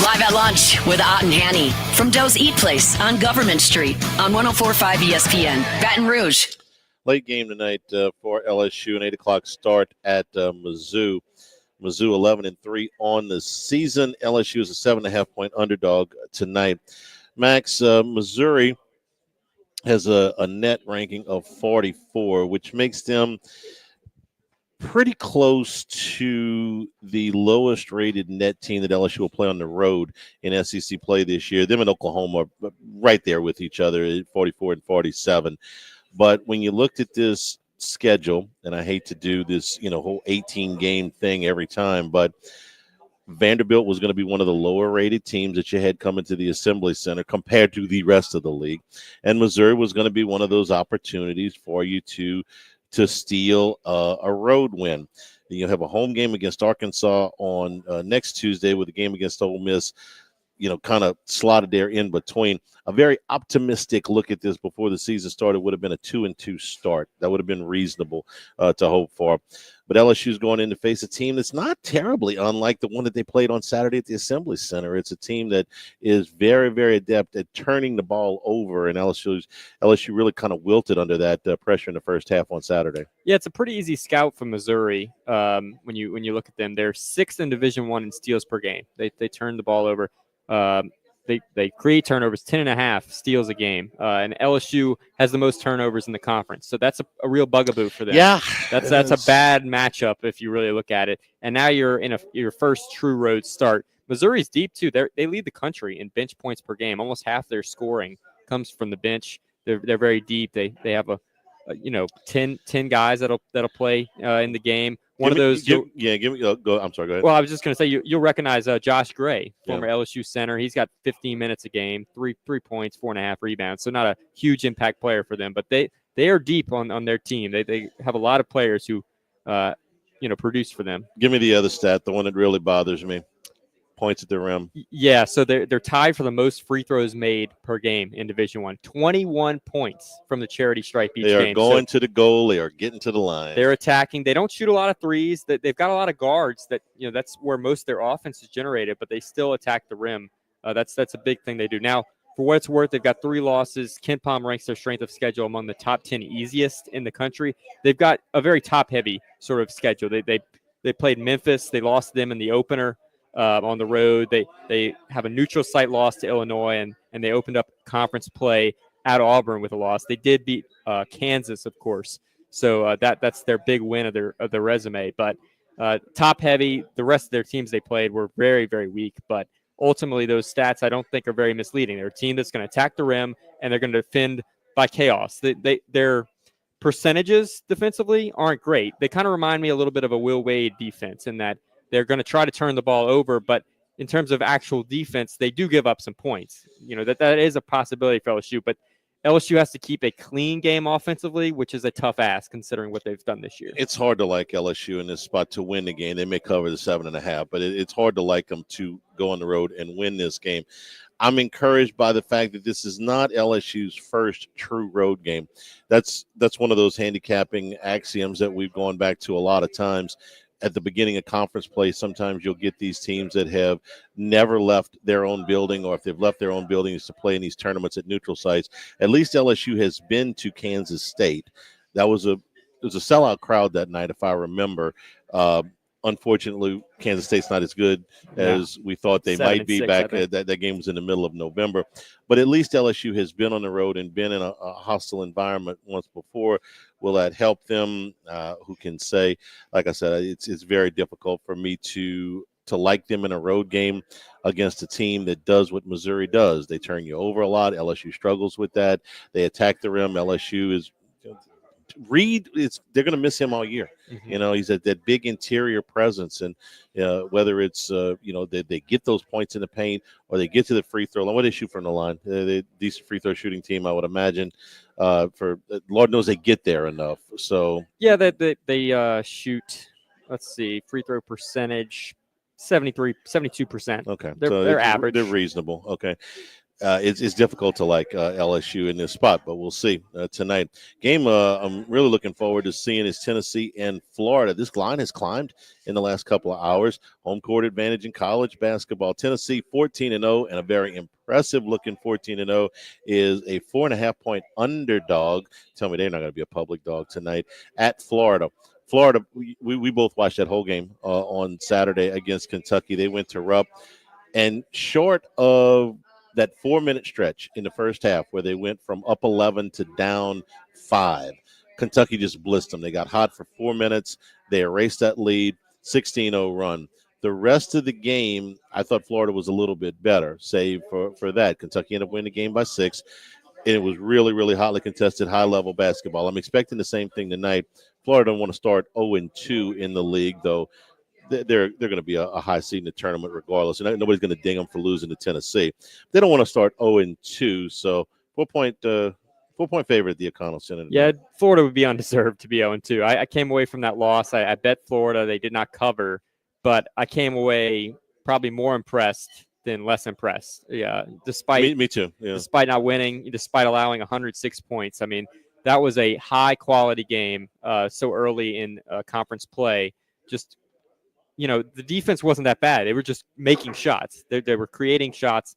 Live at lunch with Ott and Hanny from Doe's Eat Place on Government Street on 104.5 ESPN, Baton Rouge. Late game tonight for LSU, an 8 o'clock start at Mizzou. Mizzou 11-3 on the season. LSU is a 7.5-point underdog tonight. Max, Missouri has a net ranking of 44, which makes them pretty close to the lowest rated net team that LSU will play on the road in SEC play this year. Them and Oklahoma are right there with each other at 44 and 47. But when you looked at this schedule, and I hate to do this, whole 18-game thing every time, but Vanderbilt was going to be one of the lower-rated teams that you had coming to the Assembly Center compared to the rest of the league. And Missouri was going to be one of those opportunities for you to steal a road win. You'll have a home game against Arkansas on next Tuesday with a game against Ole Miss, kind of slotted there in between. A very optimistic look at this before the season started would have been a 2-2 start. That would have been reasonable to hope for. But LSU's going in to face a team that's not terribly unlike the one that they played on Saturday at the Assembly Center. It's a team that is very, very adept at turning the ball over, and LSU really kind of wilted under that pressure in the first half on Saturday. Yeah, it's a pretty easy scout for Missouri. When you look at them, they're 6th in Division I in steals per game. They turn the ball over. They create turnovers, 10.5 steals a game, and LSU has the most turnovers in the conference. So that's a real bugaboo for them. Yeah, that's a bad matchup if you really look at it. And now you're in your first true road start. Missouri's deep too. They lead the country in bench points per game. Almost half their scoring comes from the bench. They're very deep. They have 10 guys that'll play in the game. I'm sorry, go ahead. Well, I was just going to say you'll recognize Josh Gray, former LSU center. He's got 15 minutes a game, three points, 4.5 rebounds. So not a huge impact player for them, but they are deep on their team. They have a lot of players who produce for them. Give me the other stat, the one that really bothers me. Points at the rim. Yeah, so they're tied for the most free throws made per game in Division I. 21 points from the charity stripe each game. They are going to the goal. They are getting to the line. They're attacking. They don't shoot a lot of threes. They've got a lot of guards that that's where most of their offense is generated, but they still attack the rim. That's a big thing they do. Now, for what it's worth, they've got 3 losses. Ken Pom ranks their strength of schedule among the top 10 easiest in the country. They've got a very top-heavy sort of schedule. They played Memphis. They lost them in the opener. On the road, they have a neutral site loss to Illinois, and they opened up conference play at Auburn with a loss. They did beat Kansas, of course, so that's their big win of their resume. But top heavy, the rest of their teams they played were very, very weak. But ultimately, those stats I don't think are very misleading. They're a team that's going to attack the rim and they're going to defend by chaos. Their percentages defensively aren't great. They kind of remind me a little bit of a Will Wade defense in that they're going to try to turn the ball over, but in terms of actual defense, they do give up some points. That is a possibility for LSU, but LSU has to keep a clean game offensively, which is a tough ask considering what they've done this year. It's hard to like LSU in this spot to win the game. They may cover the 7.5, but it's hard to like them to go on the road and win this game. I'm encouraged by the fact that this is not LSU's first true road game. That's one of those handicapping axioms that we've gone back to a lot of times. At the beginning of conference play, sometimes you'll get these teams that have never left their own building, or if they've left their own buildings to play in these tournaments at neutral sites. At least LSU has been to Kansas State. It was a sellout crowd that night, if I remember. Unfortunately, Kansas State's not as good as we thought they might be back. That game was in the middle of November. But at least LSU has been on the road and been in a hostile environment once before. Will that help them? Who can say? Like I said, it's very difficult for me to like them in a road game against a team that does what Missouri does. They turn you over a lot. LSU struggles with that. They attack the rim. LSU is – Reed, they're going to miss him all year. Mm-hmm. He's at that big interior presence, and whether it's they get those points in the paint or they get to the free throw line. What they shoot from the line? They're a decent free throw shooting team, I would imagine. For Lord knows they get there enough. So yeah, they shoot. Let's see, free throw percentage 72%. Okay, they're average. They're reasonable. Okay. It's difficult to like LSU in this spot, but we'll see tonight. Game I'm really looking forward to seeing is Tennessee and Florida. This line has climbed in the last couple of hours. Home court advantage in college basketball. Tennessee 14-0 and a very impressive looking 14-0 is a 4.5-point underdog. Tell me they're not going to be a public dog tonight at Florida. Florida, we both watched that whole game on Saturday against Kentucky. They went to Rupp, and short of that 4-minute stretch in the first half where they went from up 11 to down 5, Kentucky just blitzed them. They got hot for 4 minutes. They erased that lead, 16-0 run. The rest of the game, I thought Florida was a little bit better, save for that. Kentucky ended up winning the game by 6, and it was really, really hotly contested, high-level basketball. I'm expecting the same thing tonight. Florida don't want to start 0-2 in the league, though. they're going to be a high seed in the tournament regardless. And nobody's going to ding them for losing to Tennessee. They don't want to start 0-2, so 4-point favorite at the O'Connell Center tonight. Yeah, Florida would be undeserved to be 0-2. I came away from that loss. I bet Florida. They did not cover, but I came away probably more impressed than less impressed. Yeah, despite me too. Yeah. Despite not winning, despite allowing 106 points. I mean, that was a high quality game so early in conference play. Just, the defense wasn't that bad. They were just making shots. They were creating shots.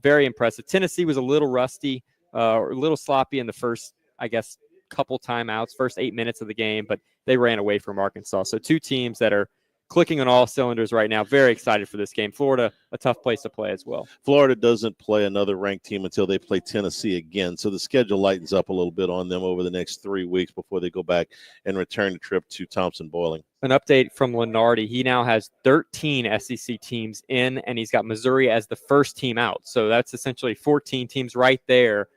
Very impressive. Tennessee was a little rusty, or a little sloppy in the first, I guess, couple timeouts, first 8 minutes of the game, but they ran away from Arkansas. So two teams that are clicking on all cylinders right now. Very excited for this game. Florida, a tough place to play as well. Florida doesn't play another ranked team until they play Tennessee again. So the schedule lightens up a little bit on them over the next 3 weeks before they go back and return the trip to Thompson-Boling. An update from Lenardi. He now has 13 SEC teams in, and he's got Missouri as the first team out. So that's essentially 14 teams right there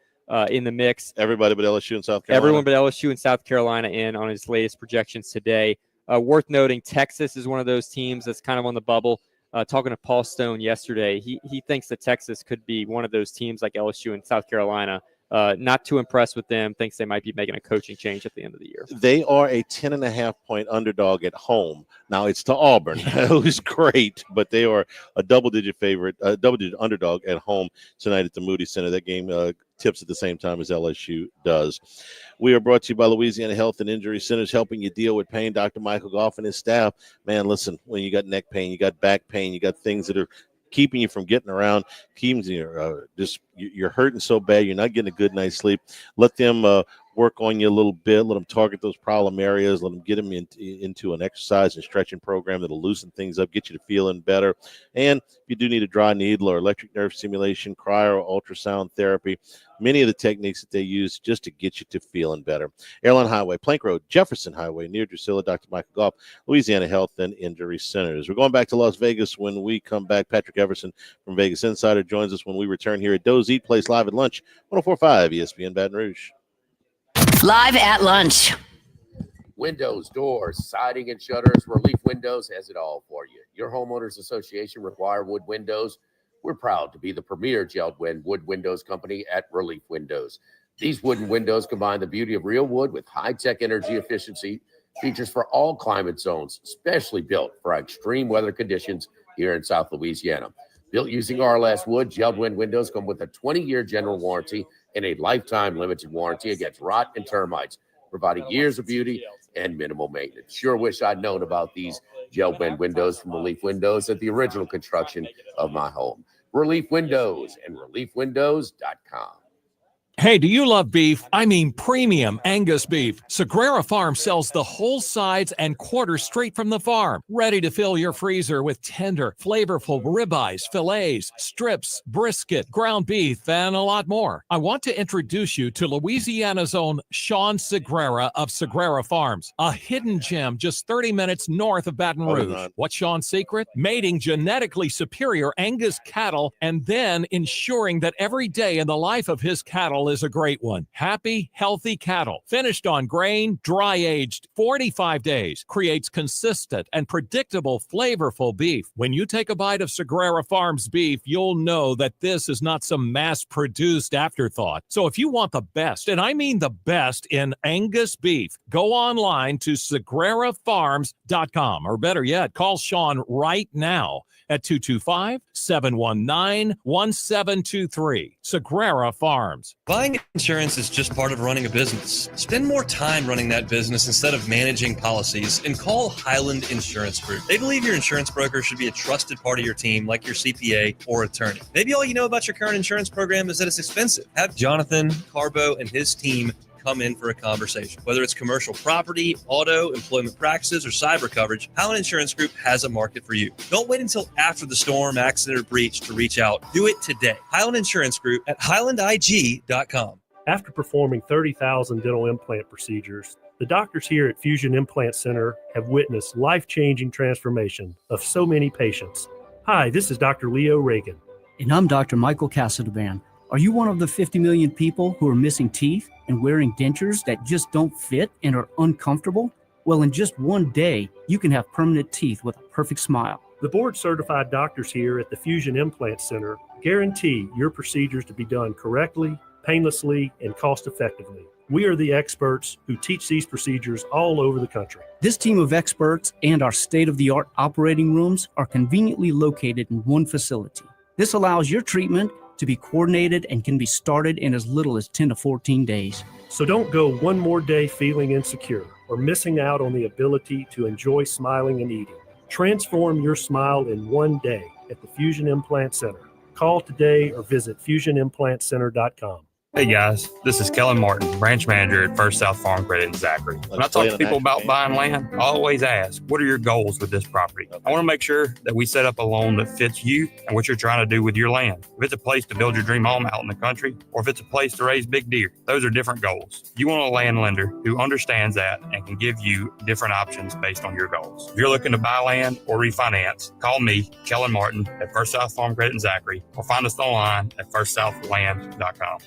in the mix. Everybody but LSU and South Carolina. Everyone but LSU and South Carolina in on his latest projections today. Worth noting, Texas is one of those teams that's kind of on the bubble. Talking to Paul Stone yesterday, he thinks that Texas could be one of those teams like LSU and South Carolina. Not too impressed with them, thinks they might be making a coaching change at the end of the year. They are a 10.5-point underdog at home. Now it's to Auburn, who's great, but they are a double-digit favorite, a double-digit underdog at home tonight at the Moody Center. That game tips at the same time as LSU does. We are brought to you by Louisiana Health and Injury Centers, helping you deal with pain. Dr. Michael Goff and his staff. Man, listen, when you got neck pain, you got back pain, you got things that are keeping you from getting around, keeping you you're hurting so bad, you're not getting a good night's sleep. Let them work on you a little bit. Let them target those problem areas. Let them get them into an exercise and stretching program that'll loosen things up, get you to feeling better. And if you do need a dry needle or electric nerve stimulation, cryo or ultrasound therapy, many of the techniques that they use just to get you to feeling better. Airline Highway, Plank Road, Jefferson Highway, near Drusilla, Dr. Michael Goff, Louisiana Health and Injury Centers. We're going back to Las Vegas when we come back. Patrick Everson from Vegas Insider joins us when we return here at Doe's Eat Place live at lunch, 104.5 ESPN Baton Rouge. Live at lunch. Windows, doors, siding, and shutters. Relief Windows has it all for you. Your homeowners association require wood windows. We're proud to be the premier gelled wood windows company at Relief Windows. These wooden windows combine the beauty of real wood with high-tech energy efficiency features for all climate zones, specially built for extreme weather conditions here in South Louisiana. Built using RLS wood, gelled windows come with a 20-year general warranty and a lifetime limited warranty against rot and termites, providing years of beauty and minimal maintenance. Sure wish I'd known about these gel windows from Relief Windows at the original construction of my home. Relief Windows and reliefwindows.com. Hey, do you love beef? I mean premium Angus beef. Sagrera Farm sells the whole sides and quarters straight from the farm, ready to fill your freezer with tender, flavorful ribeyes, fillets, strips, brisket, ground beef, and a lot more. I want to introduce you to Louisiana's own Sean Sagrera of Sagrera Farms, a hidden gem just 30 minutes north of Baton Rouge. What's Sean's secret? Mating genetically superior Angus cattle and then ensuring that every day in the life of his cattle is a great one. Happy, healthy cattle, finished on grain, dry aged 45 days, creates consistent and predictable, flavorful beef. When you take a bite of Sagrera Farms beef, you'll know that this is not some mass-produced afterthought. So if you want the best, and I mean the best in Angus beef, go online to sagrerafarms.com, or better yet, call Sean right now at 225-719-1723. Sagrera Farms. Buying insurance is just part of running a business. Spend more time running that business instead of managing policies and call Highland Insurance Group. They believe your insurance broker should be a trusted part of your team, like your CPA or attorney. Maybe all you know about your current insurance program is that it's expensive. Have Jonathan Carbo and his team come in for a conversation. Whether it's commercial property, auto, employment practices, or cyber coverage, Highland Insurance Group has a market for you. Don't wait until after the storm, accident, or breach to reach out. Do it today. Highland Insurance Group at highlandig.com. After performing 30,000 dental implant procedures, the doctors here at Fusion Implant Center have witnessed life-changing transformation of so many patients. Hi, this is Dr. Leo Reagan. And I'm Dr. Michael Casadban. Are you one of the 50 million people who are missing teeth and wearing dentures that just don't fit and are uncomfortable? Well, in just one day, you can have permanent teeth with a perfect smile. The board-certified doctors here at the Fusion Implant Center guarantee your procedures to be done correctly, painlessly, and cost-effectively. We are the experts who teach these procedures all over the country. This team of experts and our state-of-the-art operating rooms are conveniently located in one facility. This allows your treatment to be coordinated and can be started in as little as 10 to 14 days. So don't go one more day feeling insecure or missing out on the ability to enjoy smiling and eating. Transform your smile in one day at the Fusion Implant Center. Call today or visit fusionimplantcenter.com. Hey guys, this is Kellen Martin, branch manager at First South Farm Credit in Zachary. When I talk to people about buying land, I always ask, what are your goals with this property? I want to make sure that we set up a loan that fits you and what you're trying to do with your land. If it's a place to build your dream home out in the country, or if it's a place to raise big deer, those are different goals. You want a land lender who understands that and can give you different options based on your goals. If you're looking to buy land or refinance, call me, Kellen Martin, at First South Farm Credit in Zachary, or find us online at firstsouthland.com.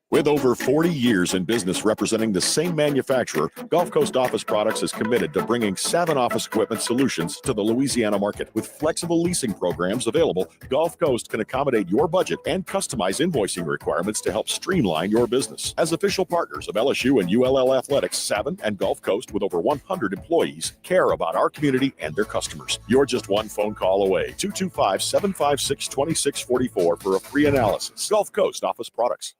With over 40 years in business representing the same manufacturer, Gulf Coast Office Products is committed to bringing 7 office equipment solutions to the Louisiana market. With flexible leasing programs available, Gulf Coast can accommodate your budget and customize invoicing requirements to help streamline your business. As official partners of LSU and ULL Athletics, Savin and Gulf Coast, with over 100 employees, care about our community and their customers. You're just one phone call away. 225-756-2644 for a free analysis. Gulf Coast Office Products.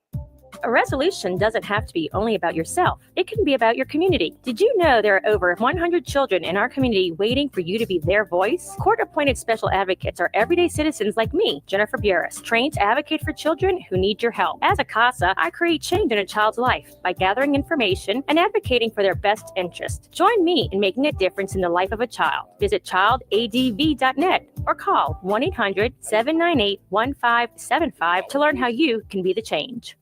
A resolution doesn't have to be only about yourself. It can be about your community. Did you know there are over 100 children in our community waiting for you to be their voice? Court-appointed special advocates are everyday citizens like me, Jennifer Buras, trained to advocate for children who need your help. As a CASA, I create change in a child's life by gathering information and advocating for their best interest. Join me in making a difference in the life of a child. Visit childadv.net or call 1-800-798-1575 to learn how you can be the change.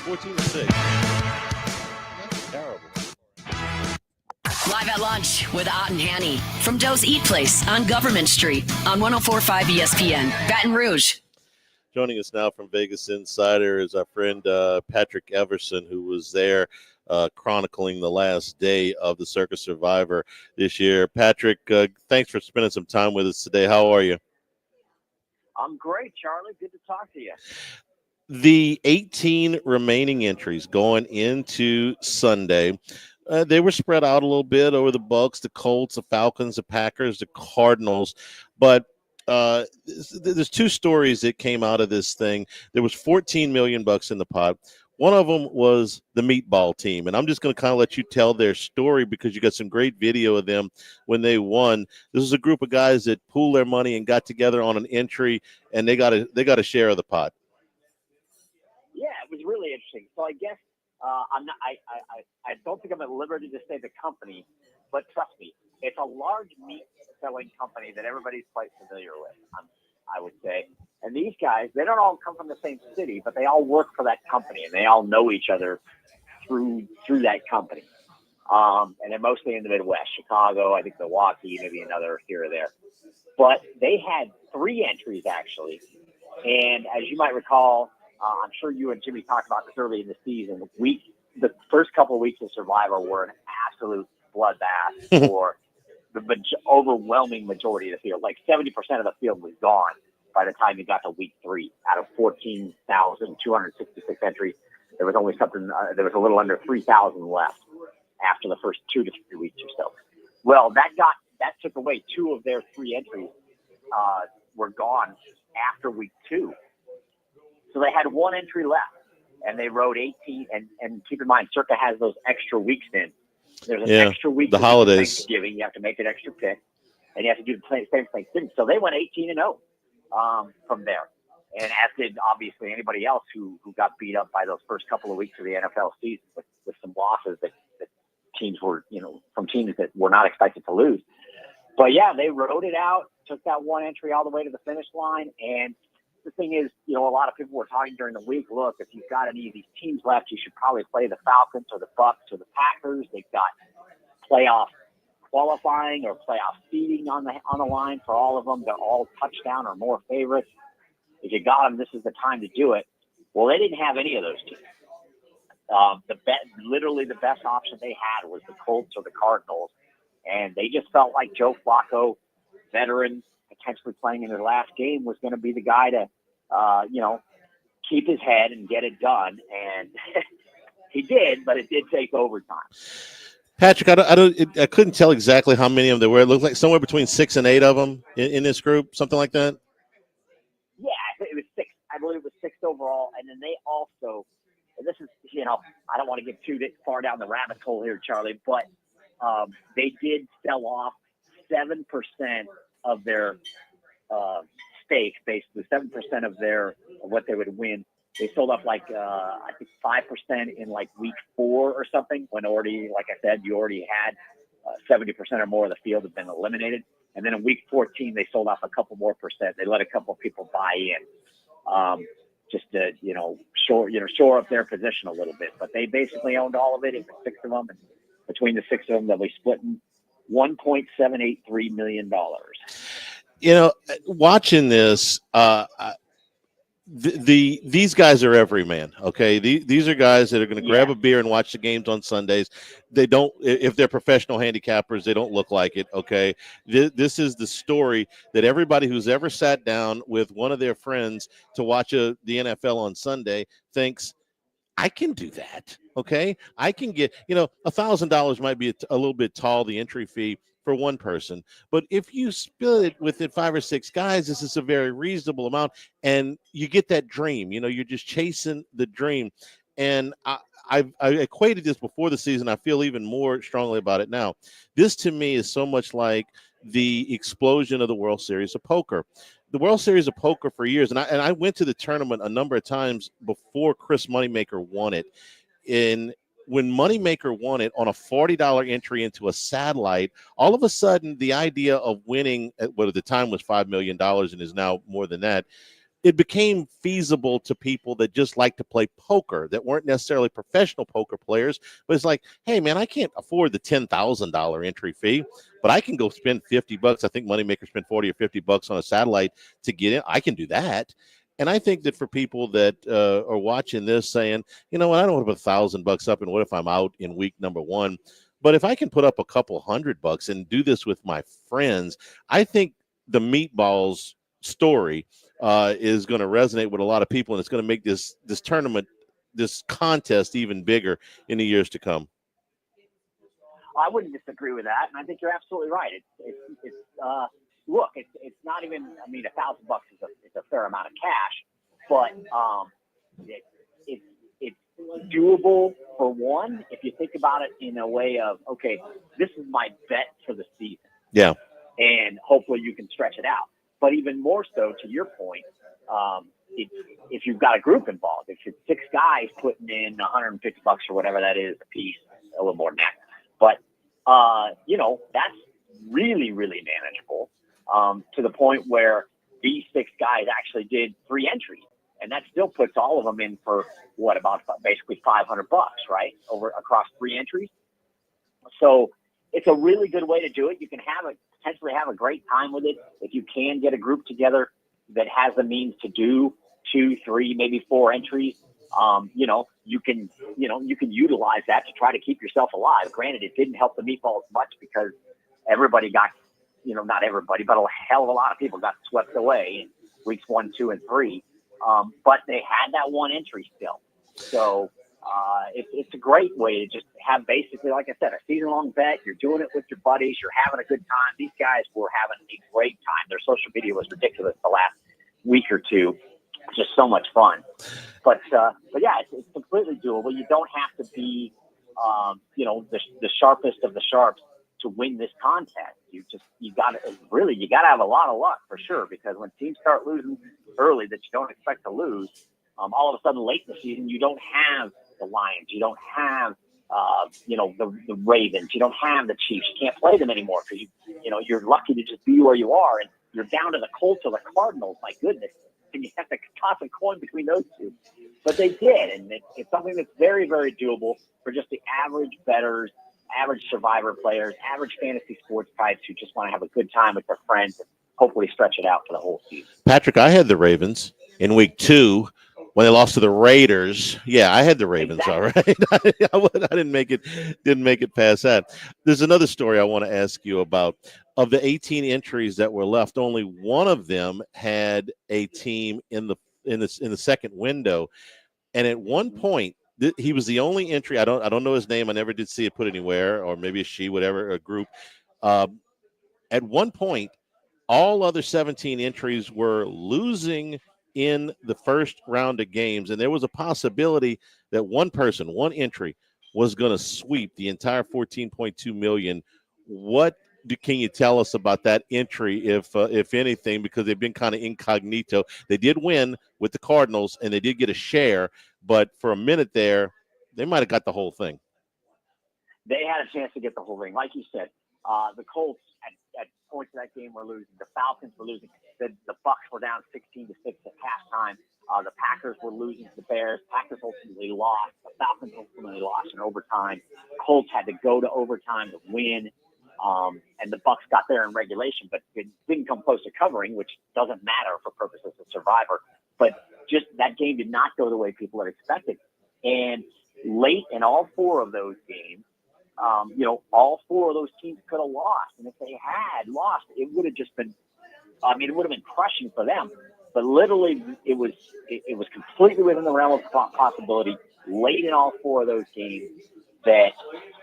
14-6. Terrible. Live at lunch with Ott and Hanny from Doe's Eat Place on Government Street on 104.5 ESPN, Baton Rouge. Joining us now from Vegas Insider is our friend Patrick Everson, who was there chronicling the last day of the Circa Survivor this year. Patrick, thanks for spending some time with us today. How are you? I'm great, Charlie. Good to talk to you. The 18 remaining entries going into Sunday, they were spread out a little bit over the Bucs, the Colts, the Falcons, the Packers, the Cardinals. But there's 2 stories that came out of this thing. There was $14 million in the pot. One of them was the meatball team, and I'm just going to kind of let you tell their story because you got some great video of them when they won. This is a group of guys that pooled their money and got together on an entry, and they got a share of the pot. Yeah, it was really interesting. So I guess I don't think I'm at liberty to say the company, but trust me, it's a large meat selling company that everybody's quite familiar with, I would say. And these guys, they don't all come from the same city, but they all work for that company, and they all know each other through that company. And they're mostly in the Midwest, Chicago, I think Milwaukee, maybe another here or there. But they had 3 entries, actually. And as you might recall, I'm sure you and Jimmy talked about this early in the season. The first couple of weeks of Survivor were an absolute bloodbath for the overwhelming majority of the field. Like 70% of the field was gone by the time you got to week 3. Out of 14,266 entries, there was only there was a little under 3,000 left after the first 2 to 3 weeks or so. Well, that took away 2 of their 3 entries were gone after week 2. So they had 1 entry left, and they rode 18. And keep in mind, Circa has those extra weeks in. There's an extra week. The holidays. Thanksgiving. You have to make an extra pick, and you have to do the same Thanksgiving. So they went 18-0 from there. And as did, obviously, anybody else who got beat up by those first couple of weeks of the NFL season with some losses that teams were, from teams that were not expected to lose. But, yeah, they rode it out, took that 1 entry all the way to the finish line, and the thing is, a lot of people were talking during the week, look, if you've got any of these teams left, you should probably play the Falcons or the Bucs or the Packers. They've got playoff qualifying or playoff seeding on the line for all of them. They're all touchdown or more favorites. If you got them, this is the time to do it. Well, they didn't have any of those teams. Literally the best option they had was the Colts or the Cardinals, and they just felt like Joe Flacco, veteran, potentially playing in their last game, was going to be the guy to, keep his head and get it done. And he did, but it did take overtime. Patrick, I couldn't tell exactly how many of them there were. It looked like somewhere between 6 and 8 of them in this group, something like that. Yeah, it was 6. I believe it was 6 overall. And then they also, and this is, I don't want to get too far down the rabbit hole here, Charlie, but they did sell off 7% of their stake, basically 7% of what they would win. They sold off I think 5% in week 4 or something, when already, like I said, you already had 70% or more of the field have been eliminated. And then in week 14, they sold off a couple more percent. They let a couple of people buy in, just to, shore up their position a little bit. But they basically owned all of it. It was 6 of them. And between the 6 of them, they'll be splitting $1.783 million. Watching this, these guys are everyman. Okay, these are guys that are going to grab a beer and watch the games on Sundays. They don't, if they're professional handicappers, they don't look like it. Okay, this is the story that everybody who's ever sat down with one of their friends to watch the NFL on Sunday thinks, I can do that. Okay, I can get, $1,000 might be a little bit tall, the entry fee for one person, but if you split it with 5 or 6 guys, this is a very reasonable amount, and you get that dream. You're just chasing the dream. And I equated this before the season. I feel even more strongly about it now. This to me is so much like the explosion of the World Series of Poker. The World Series of Poker for years, and I went to the tournament a number of times before Chris Moneymaker won it. When Moneymaker won it on a $40 entry into a satellite, all of a sudden the idea of winning at what at the time was $5 million and is now more than that, it became feasible to people that just like to play poker, that weren't necessarily professional poker players. But it's like, hey, man, I can't afford the $10,000 entry fee, but I can go spend $50. I think Moneymaker spent $40 or $50 on a satellite to get in. I can do that. And I think that for people that are watching this saying, you know what, I don't want to put $1,000 up, and what if I'm out in week number 1? But if I can put up a couple $100 and do this with my friends, I think the Meatballs story is going to resonate with a lot of people, and it's going to make this tournament, this contest, even bigger in the years to come. I wouldn't disagree with that, and I think you're absolutely right. Look, it's not even. I mean, $1,000 is a fair amount of cash, but it's doable for one. If you think about it in a way of, okay, this is my bet for the season. Yeah, and hopefully you can stretch it out. But even more so, to your point, if you've got a group involved, if it's 6 guys putting in $150 or whatever that is a piece, a little more than that. But that's really, really manageable. To the point where these 6 guys actually did 3 entries, and that still puts all of them in for about basically $500, right, over across 3 entries. So it's a really good way to do it. You can potentially have a great time with it if you can get a group together that has the means to do 2, 3, maybe 4 entries. You can utilize that to try to keep yourself alive. Granted, it didn't help the Meatballs much because everybody got. Not everybody, but a hell of a lot of people got swept away in weeks 1, 2, and 3. But they had that 1 entry still. So it's a great way to just have basically, like I said, a season-long bet. You're doing it with your buddies. You're having a good time. These guys were having a great time. Their social media was ridiculous the last week or two. Just so much fun. But yeah, it's completely doable. You don't have to be, the sharpest of the sharps to win this contest. You got to have a lot of luck for sure, because when teams start losing early that you don't expect to lose, all of a sudden late in the season you don't have the Lions, you don't have the Ravens, you don't have the Chiefs. You can't play them anymore because you're lucky to just be where you are, and you're down to the Colts or the Cardinals. My goodness, and you have to toss a coin between those two. But they did, and it's something that's very, very doable for just the average bettors, average survivor players, average fantasy sports types who just want to have a good time with their friends and hopefully stretch it out for the whole season. Patrick, I had the Ravens in week 2 when they lost to the Raiders. Yeah, I had the Ravens. Exactly. All right. I didn't make it past that. There's another story I want to ask you about. Of the 18 entries that were left, only one of them had a team in the second window, and at one point he was the only entry. I don't know his name. I never did see it put anywhere, or maybe a she, whatever, a group. At one point, all other 17 entries were losing in the first round of games, and there was a possibility that one entry, was going to sweep the entire $14.2 million. What can you tell us about that entry, if anything, because they've been kind of incognito? They did win with the Cardinals, and they did get a share, but for a minute there, they might have got the whole thing. They had a chance to get the whole thing. Like you said, the Colts at points of that game were losing. The Falcons were losing. The Bucs were down 16-6 at halftime. The Packers were losing to the Bears. Packers ultimately lost. The Falcons ultimately lost in overtime. Colts had to go to overtime to win. And the Bucs got there in regulation, but it didn't come close to covering, which doesn't matter for purposes of Survivor. But just that game did not go the way people had expected. And late in all 4 of those games, all 4 of those teams could have lost. And if they had lost, it would have just been, it would have been crushing for them. But literally, it was completely within the realm of possibility late in all 4 of those games that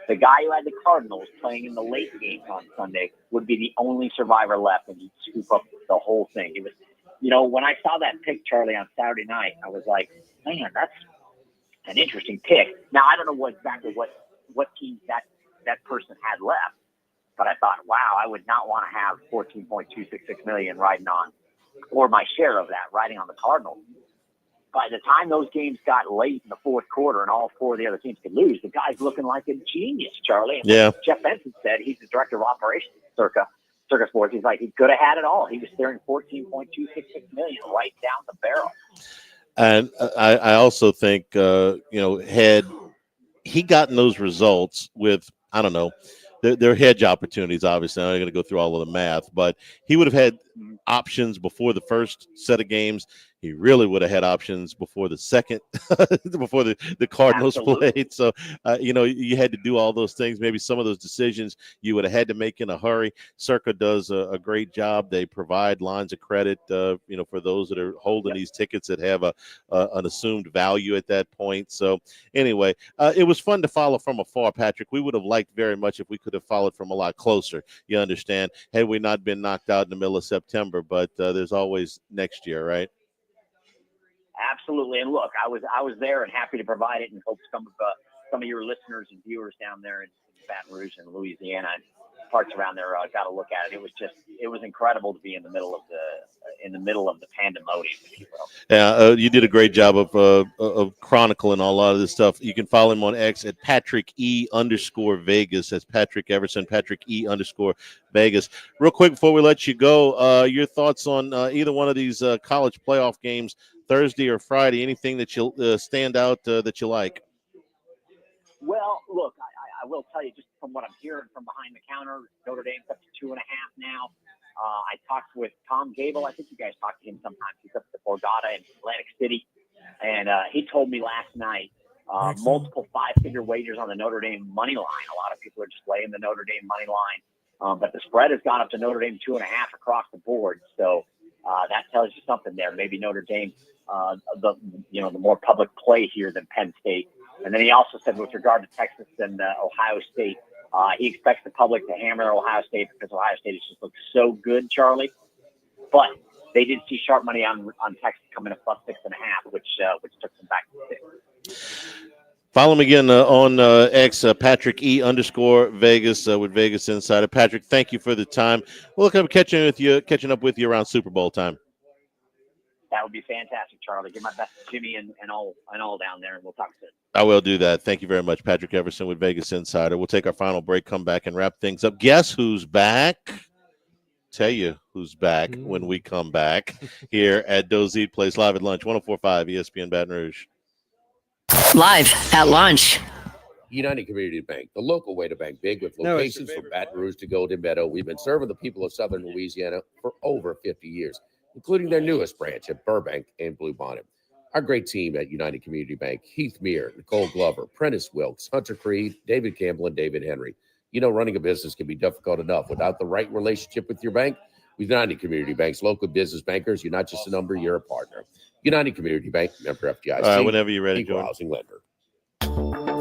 the guy who had the Cardinals playing in the late games on Sunday would be the only survivor left, and he'd scoop up the whole thing. It was, when I saw that pick, Charlie, on Saturday night, I was like, man, that's an interesting pick. Now, I don't know exactly what team that person had left, but I thought, wow, I would not want to have $14.266 million riding on, or my share of that riding on the Cardinals. By the time those games got late in the fourth quarter and all 4 of the other teams could lose, the guy's looking like a genius, Charlie. And yeah. Jeff Benson said, he's the director of operations at Circa Sports. He's like, he could have had it all. He was staring $14.266 million right down the barrel. And I also think, had he gotten those results with, I don't know, their hedge opportunities, obviously. I'm not going to go through all of the math, but he would have had options before the first set of games. He really would have had options before the second, before the Cardinals played. So, you had to do all those things. Maybe some of those decisions you would have had to make in a hurry. Circa does a great job. They provide lines of credit, for those that are holding these tickets that have an assumed value at that point. So, anyway, it was fun to follow from afar, Patrick. We would have liked very much if we could have followed from a lot closer. You understand? Had we not been knocked out in the middle of September, but there's always next year, right? Absolutely. And look, I was there and happy to provide it, and hope some of your listeners and viewers down there in Baton Rouge and Louisiana and parts around there got to look at it. It was incredible to be in the middle of the pandemonium, if you will. Yeah, you did a great job of chronicling a lot of this stuff. You can follow him on X at Patrick E_Vegas. That's Patrick Everson, Patrick E_Vegas. Real quick before we let you go, your thoughts on either one of these college playoff games, Thursday or Friday? Anything that you'll stand out that you like? Well, look, I will tell you, just from what I'm hearing from behind the counter, Notre Dame's up to 2.5 now. I talked with Tom Gable. I think you guys talk to him sometimes. He's up at Borgata in Atlantic City. And he told me last night multiple 5-figure wagers on the Notre Dame money line. A lot of people are just laying the Notre Dame money line. But the spread has gone up to Notre Dame 2.5 across the board. So that tells you something there. Maybe Notre Dame, the more public play here than Penn State. And then he also said with regard to Texas and Ohio State, he expects the public to hammer Ohio State because Ohio State has just looked so good, Charlie. But they did see sharp money on Texas coming to +6.5, which took them back to 6. Follow him again on X, Patrick E_Vegas with Vegas Insider. Patrick, thank you for the time. We'll look up catching up with you around Super Bowl time. That would be fantastic, Charlie. Give my best to Jimmy and all down there, and we'll talk soon. I will do that. Thank you very much, Patrick Everson with Vegas Insider. We'll take our final break, come back, and wrap things up. Guess who's back? Tell you who's back when we come back here at Dozit Place live at lunch, 104.5 ESPN Baton Rouge. Live at lunch. United Community Bank, the local way to bank big with locations from Baton Rouge to Golden Meadow. We've been serving the people of Southern Louisiana for over 50 years. including their newest branch at Burbank and Bluebonnet. Our great team at United Community Bank, Heath Meir, Nicole Glover, Prentice Wilkes, Hunter Creed, David Campbell, and David Henry. You know, running a business can be difficult enough without the right relationship with your bank. With United Community Bank's local business bankers, you're not just a number, you're a partner. United Community Bank, member FDIC. All right, whenever you're ready, equal Jordan. housing lender.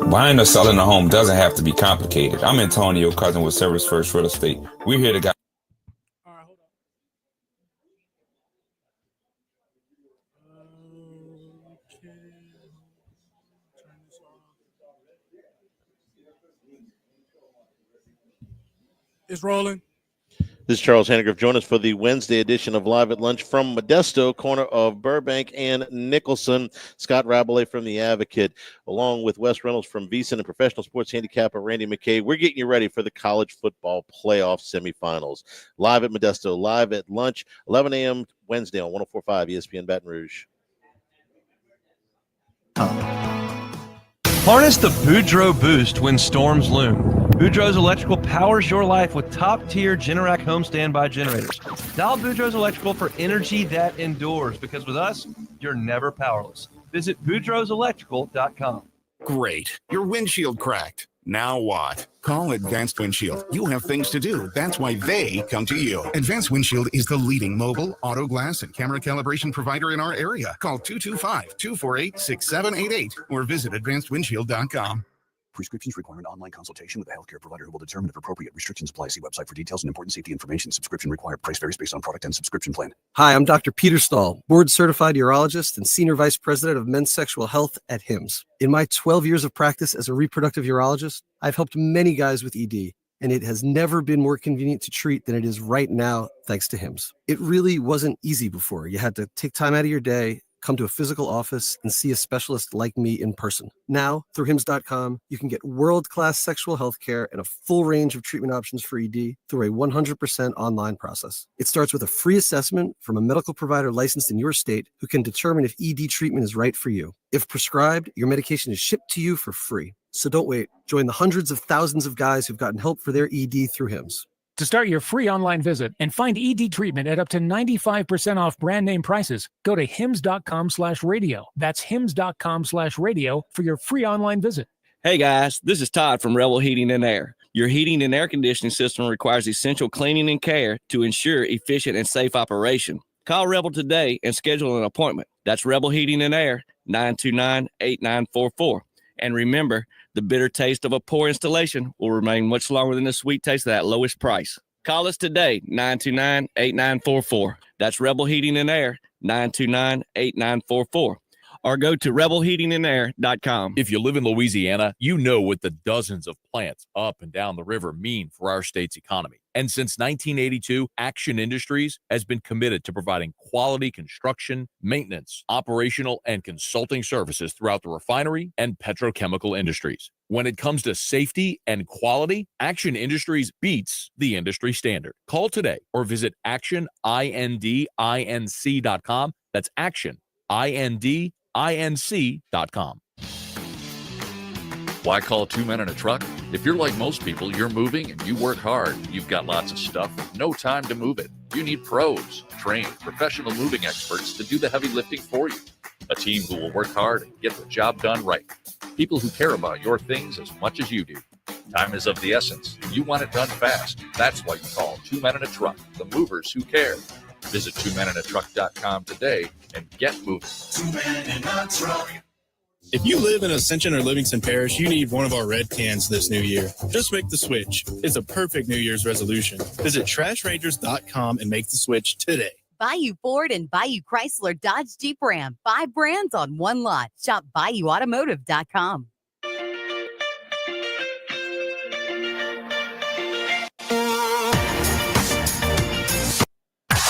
Buying or selling a home doesn't have to be complicated. I'm Antonio Cousin with Service First Real Estate. We're here to guide. It's rolling. This is Charles Hannegriff. Join us for the Wednesday edition of Live at Lunch from Modesto, corner of Burbank and Nicholson. Scott Rabelais from The Advocate, along with Wes Reynolds from VEASAN and professional sports handicapper Randy McKay. We're getting you ready for the college football playoff semifinals. Live at Modesto, live at lunch, 11 a.m. Wednesday on 104.5 ESPN Baton Rouge. Harness the Boudreaux boost when storms loom. Boudreaux's Electrical powers your life with top-tier Generac home standby generators. Dial Boudreaux's Electrical for energy that endures, because with us, you're never powerless. Visit boudreauxelectrical.com. Great. Your windshield cracked. Now what? Call Advanced Windshield. You have things to do. That's why they come to you. Advanced Windshield is the leading mobile, auto glass, and camera calibration provider in our area. Call 225-248-6788 or visit advancedwindshield.com. Prescriptions require an online consultation with a healthcare provider who will determine if appropriate. Restrictions apply. See website for details and important safety information. Subscription required. Price varies based on product and subscription plan. Hi, I'm Dr. Peter Stahl, board-certified urologist and senior vice president of men's sexual health at HIMSS. In my 12 years of practice as a reproductive urologist, I've helped many guys with ED, and it has never been more convenient to treat than it is right now, thanks to HIMSS. It really wasn't easy before. You had to take time out of your day, come to a physical office, and see a specialist like me in person. Now, through HIMSS.com, you can get world-class sexual health care and a full range of treatment options for ED through a 100% online process. It starts with a free assessment from a medical provider licensed in your state who can determine if ED treatment is right for you. If prescribed, your medication is shipped to you for free. So don't wait. Join the hundreds of thousands of guys who've gotten help for their ED through HIMSS. To start your free online visit and find ED treatment at up to 95% off brand name prices, go to hims.com/radio. That's hims.com/radio for your free online visit. Hey guys, this is Todd from Rebel Heating and Air. Your heating and air conditioning system requires essential cleaning and care to ensure efficient and safe operation. Call Rebel today and schedule an appointment. That's Rebel Heating and Air, 929-8944. And remember, the bitter taste of a poor installation will remain much longer than the sweet taste of that lowest price. Call us today, 929-8944. That's Rebel Heating and Air, 929-8944. Or go to rebelheatingandair.com. If you live in Louisiana, you know what the dozens of plants up and down the river mean for our state's economy. And since 1982, Action Industries has been committed to providing quality construction, maintenance, operational, and consulting services throughout the refinery and petrochemical industries. When it comes to safety and quality, Action Industries beats the industry standard. Call today or visit actionindinc.com. That's actionindinc.com. Why call two men in a truck? If you're like most people, you're moving and you work hard. You've got lots of stuff, no time to move it. You need pros, trained, professional moving experts to do the heavy lifting for you. A team who will work hard and get the job done right. People who care about your things as much as you do. Time is of the essence. You want it done fast. That's why you call Two Men in a Truck, the movers who care. Visit twomeninatruck.com today and get moving. Two Men in a Truck. If you live in Ascension or Livingston Parish, you need one of our red cans this new year. Just make the switch. It's a perfect New Year's resolution. Visit trashrangers.com and make the switch today. Bayou Ford and Bayou Chrysler Dodge Jeep Ram. 5 brands on one lot. Shop BayouAutomotive.com.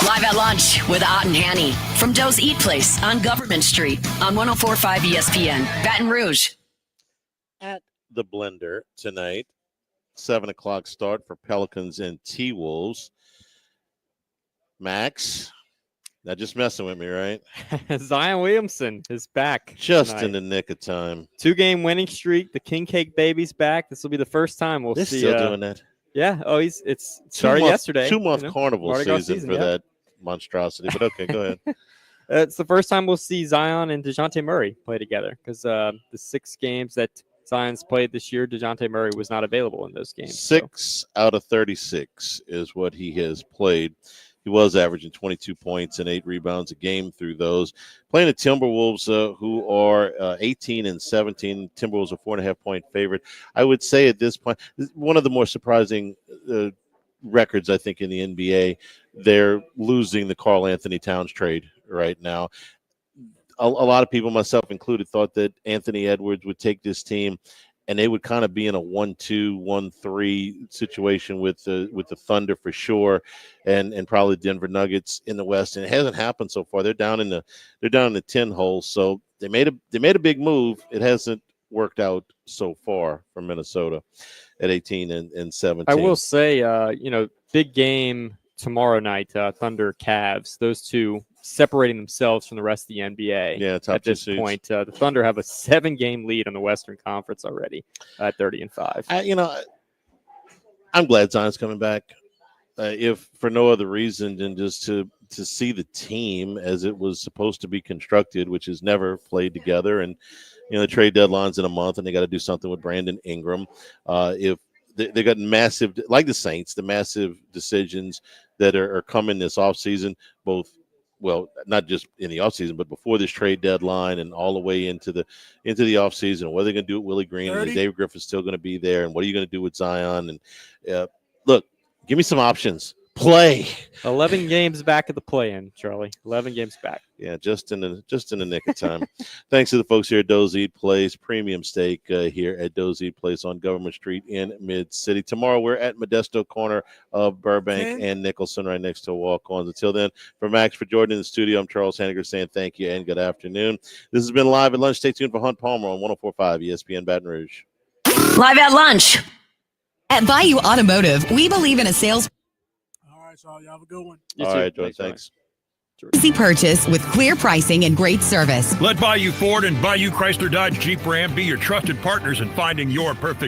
Live at lunch with Ott and Hanny from Doe's Eat Place on Government Street on 104.5 ESPN, Baton Rouge. At the Blender tonight, 7 o'clock start for Pelicans and T-Wolves. Max, not just messing with me, right? Zion Williamson is back. Just tonight. in the nick of time. 2-game winning streak. The King Cake baby's back. This will be the first time we'll They're see. still doing that. Yeah. Oh, it's started yesterday. 2-month carnival season for that. monstrosity. But okay, go ahead. It's the first time we'll see Zion and DeJounte Murray play together because the 6 games that Zion's played this year, DeJounte Murray was not available in those games. 6 out of 36 is what he has played. He was averaging 22 points and 8 rebounds a game through those. Playing the Timberwolves, who are 18 and 17. Timberwolves are 4.5-point favorite. I would say at this point, one of the more surprising records, I think, in the NBA. They're losing the Karl Anthony Towns trade right now. A lot of people, myself included, thought that Anthony Edwards would take this team and they would kind of be in a 1-2, 1-3 situation with the Thunder for sure, and probably Denver Nuggets in the West. And it hasn't happened so far. They're down in the 10 hole. So they made a big move. It hasn't worked out so far for Minnesota at 18 and 17. I will say, big game tomorrow night, Thunder Cavs. Those two separating themselves from the rest of the NBA. Yeah, at this point, the Thunder have a 7-game lead on the Western Conference already at 30-5. I'm glad Zion's coming back, if for no other reason than just to see the team as it was supposed to be constructed, which has never played together. And the trade deadline's in a month, and they got to do something with Brandon Ingram. If they got massive, like the Saints, the massive decisions that are coming this offseason, both. Well, not just in the offseason, but before this trade deadline and all the way into the offseason. What are they going to do with Willie Green? And Dave Griffin's still going to be there. And what are you going to do with Zion? And look, give me some options. Play. 11 games back at the play-in, Charlie. 11 games back. Yeah, just in the nick of time. Thanks to the folks here at Doe's Eat Place, premium steak here at Doe's Eat Place on Government Street in Mid-City. Tomorrow we're at Modesto corner of Burbank and Nicholson, right next to Walk-Ons. Until then, for Max, for Jordan in the studio, I'm Charles Hanniger saying thank you and good afternoon. This has been Live at Lunch. Stay tuned for Hunt Palmer on 104.5 ESPN Baton Rouge. Live at Lunch. At Bayou Automotive, we believe in a sales. So y'all have a good one. All right, George. Thanks. Easy purchase with clear pricing and great service. Let Bayou Ford and Bayou Chrysler Dodge Jeep Ram be your trusted partners in finding your perfect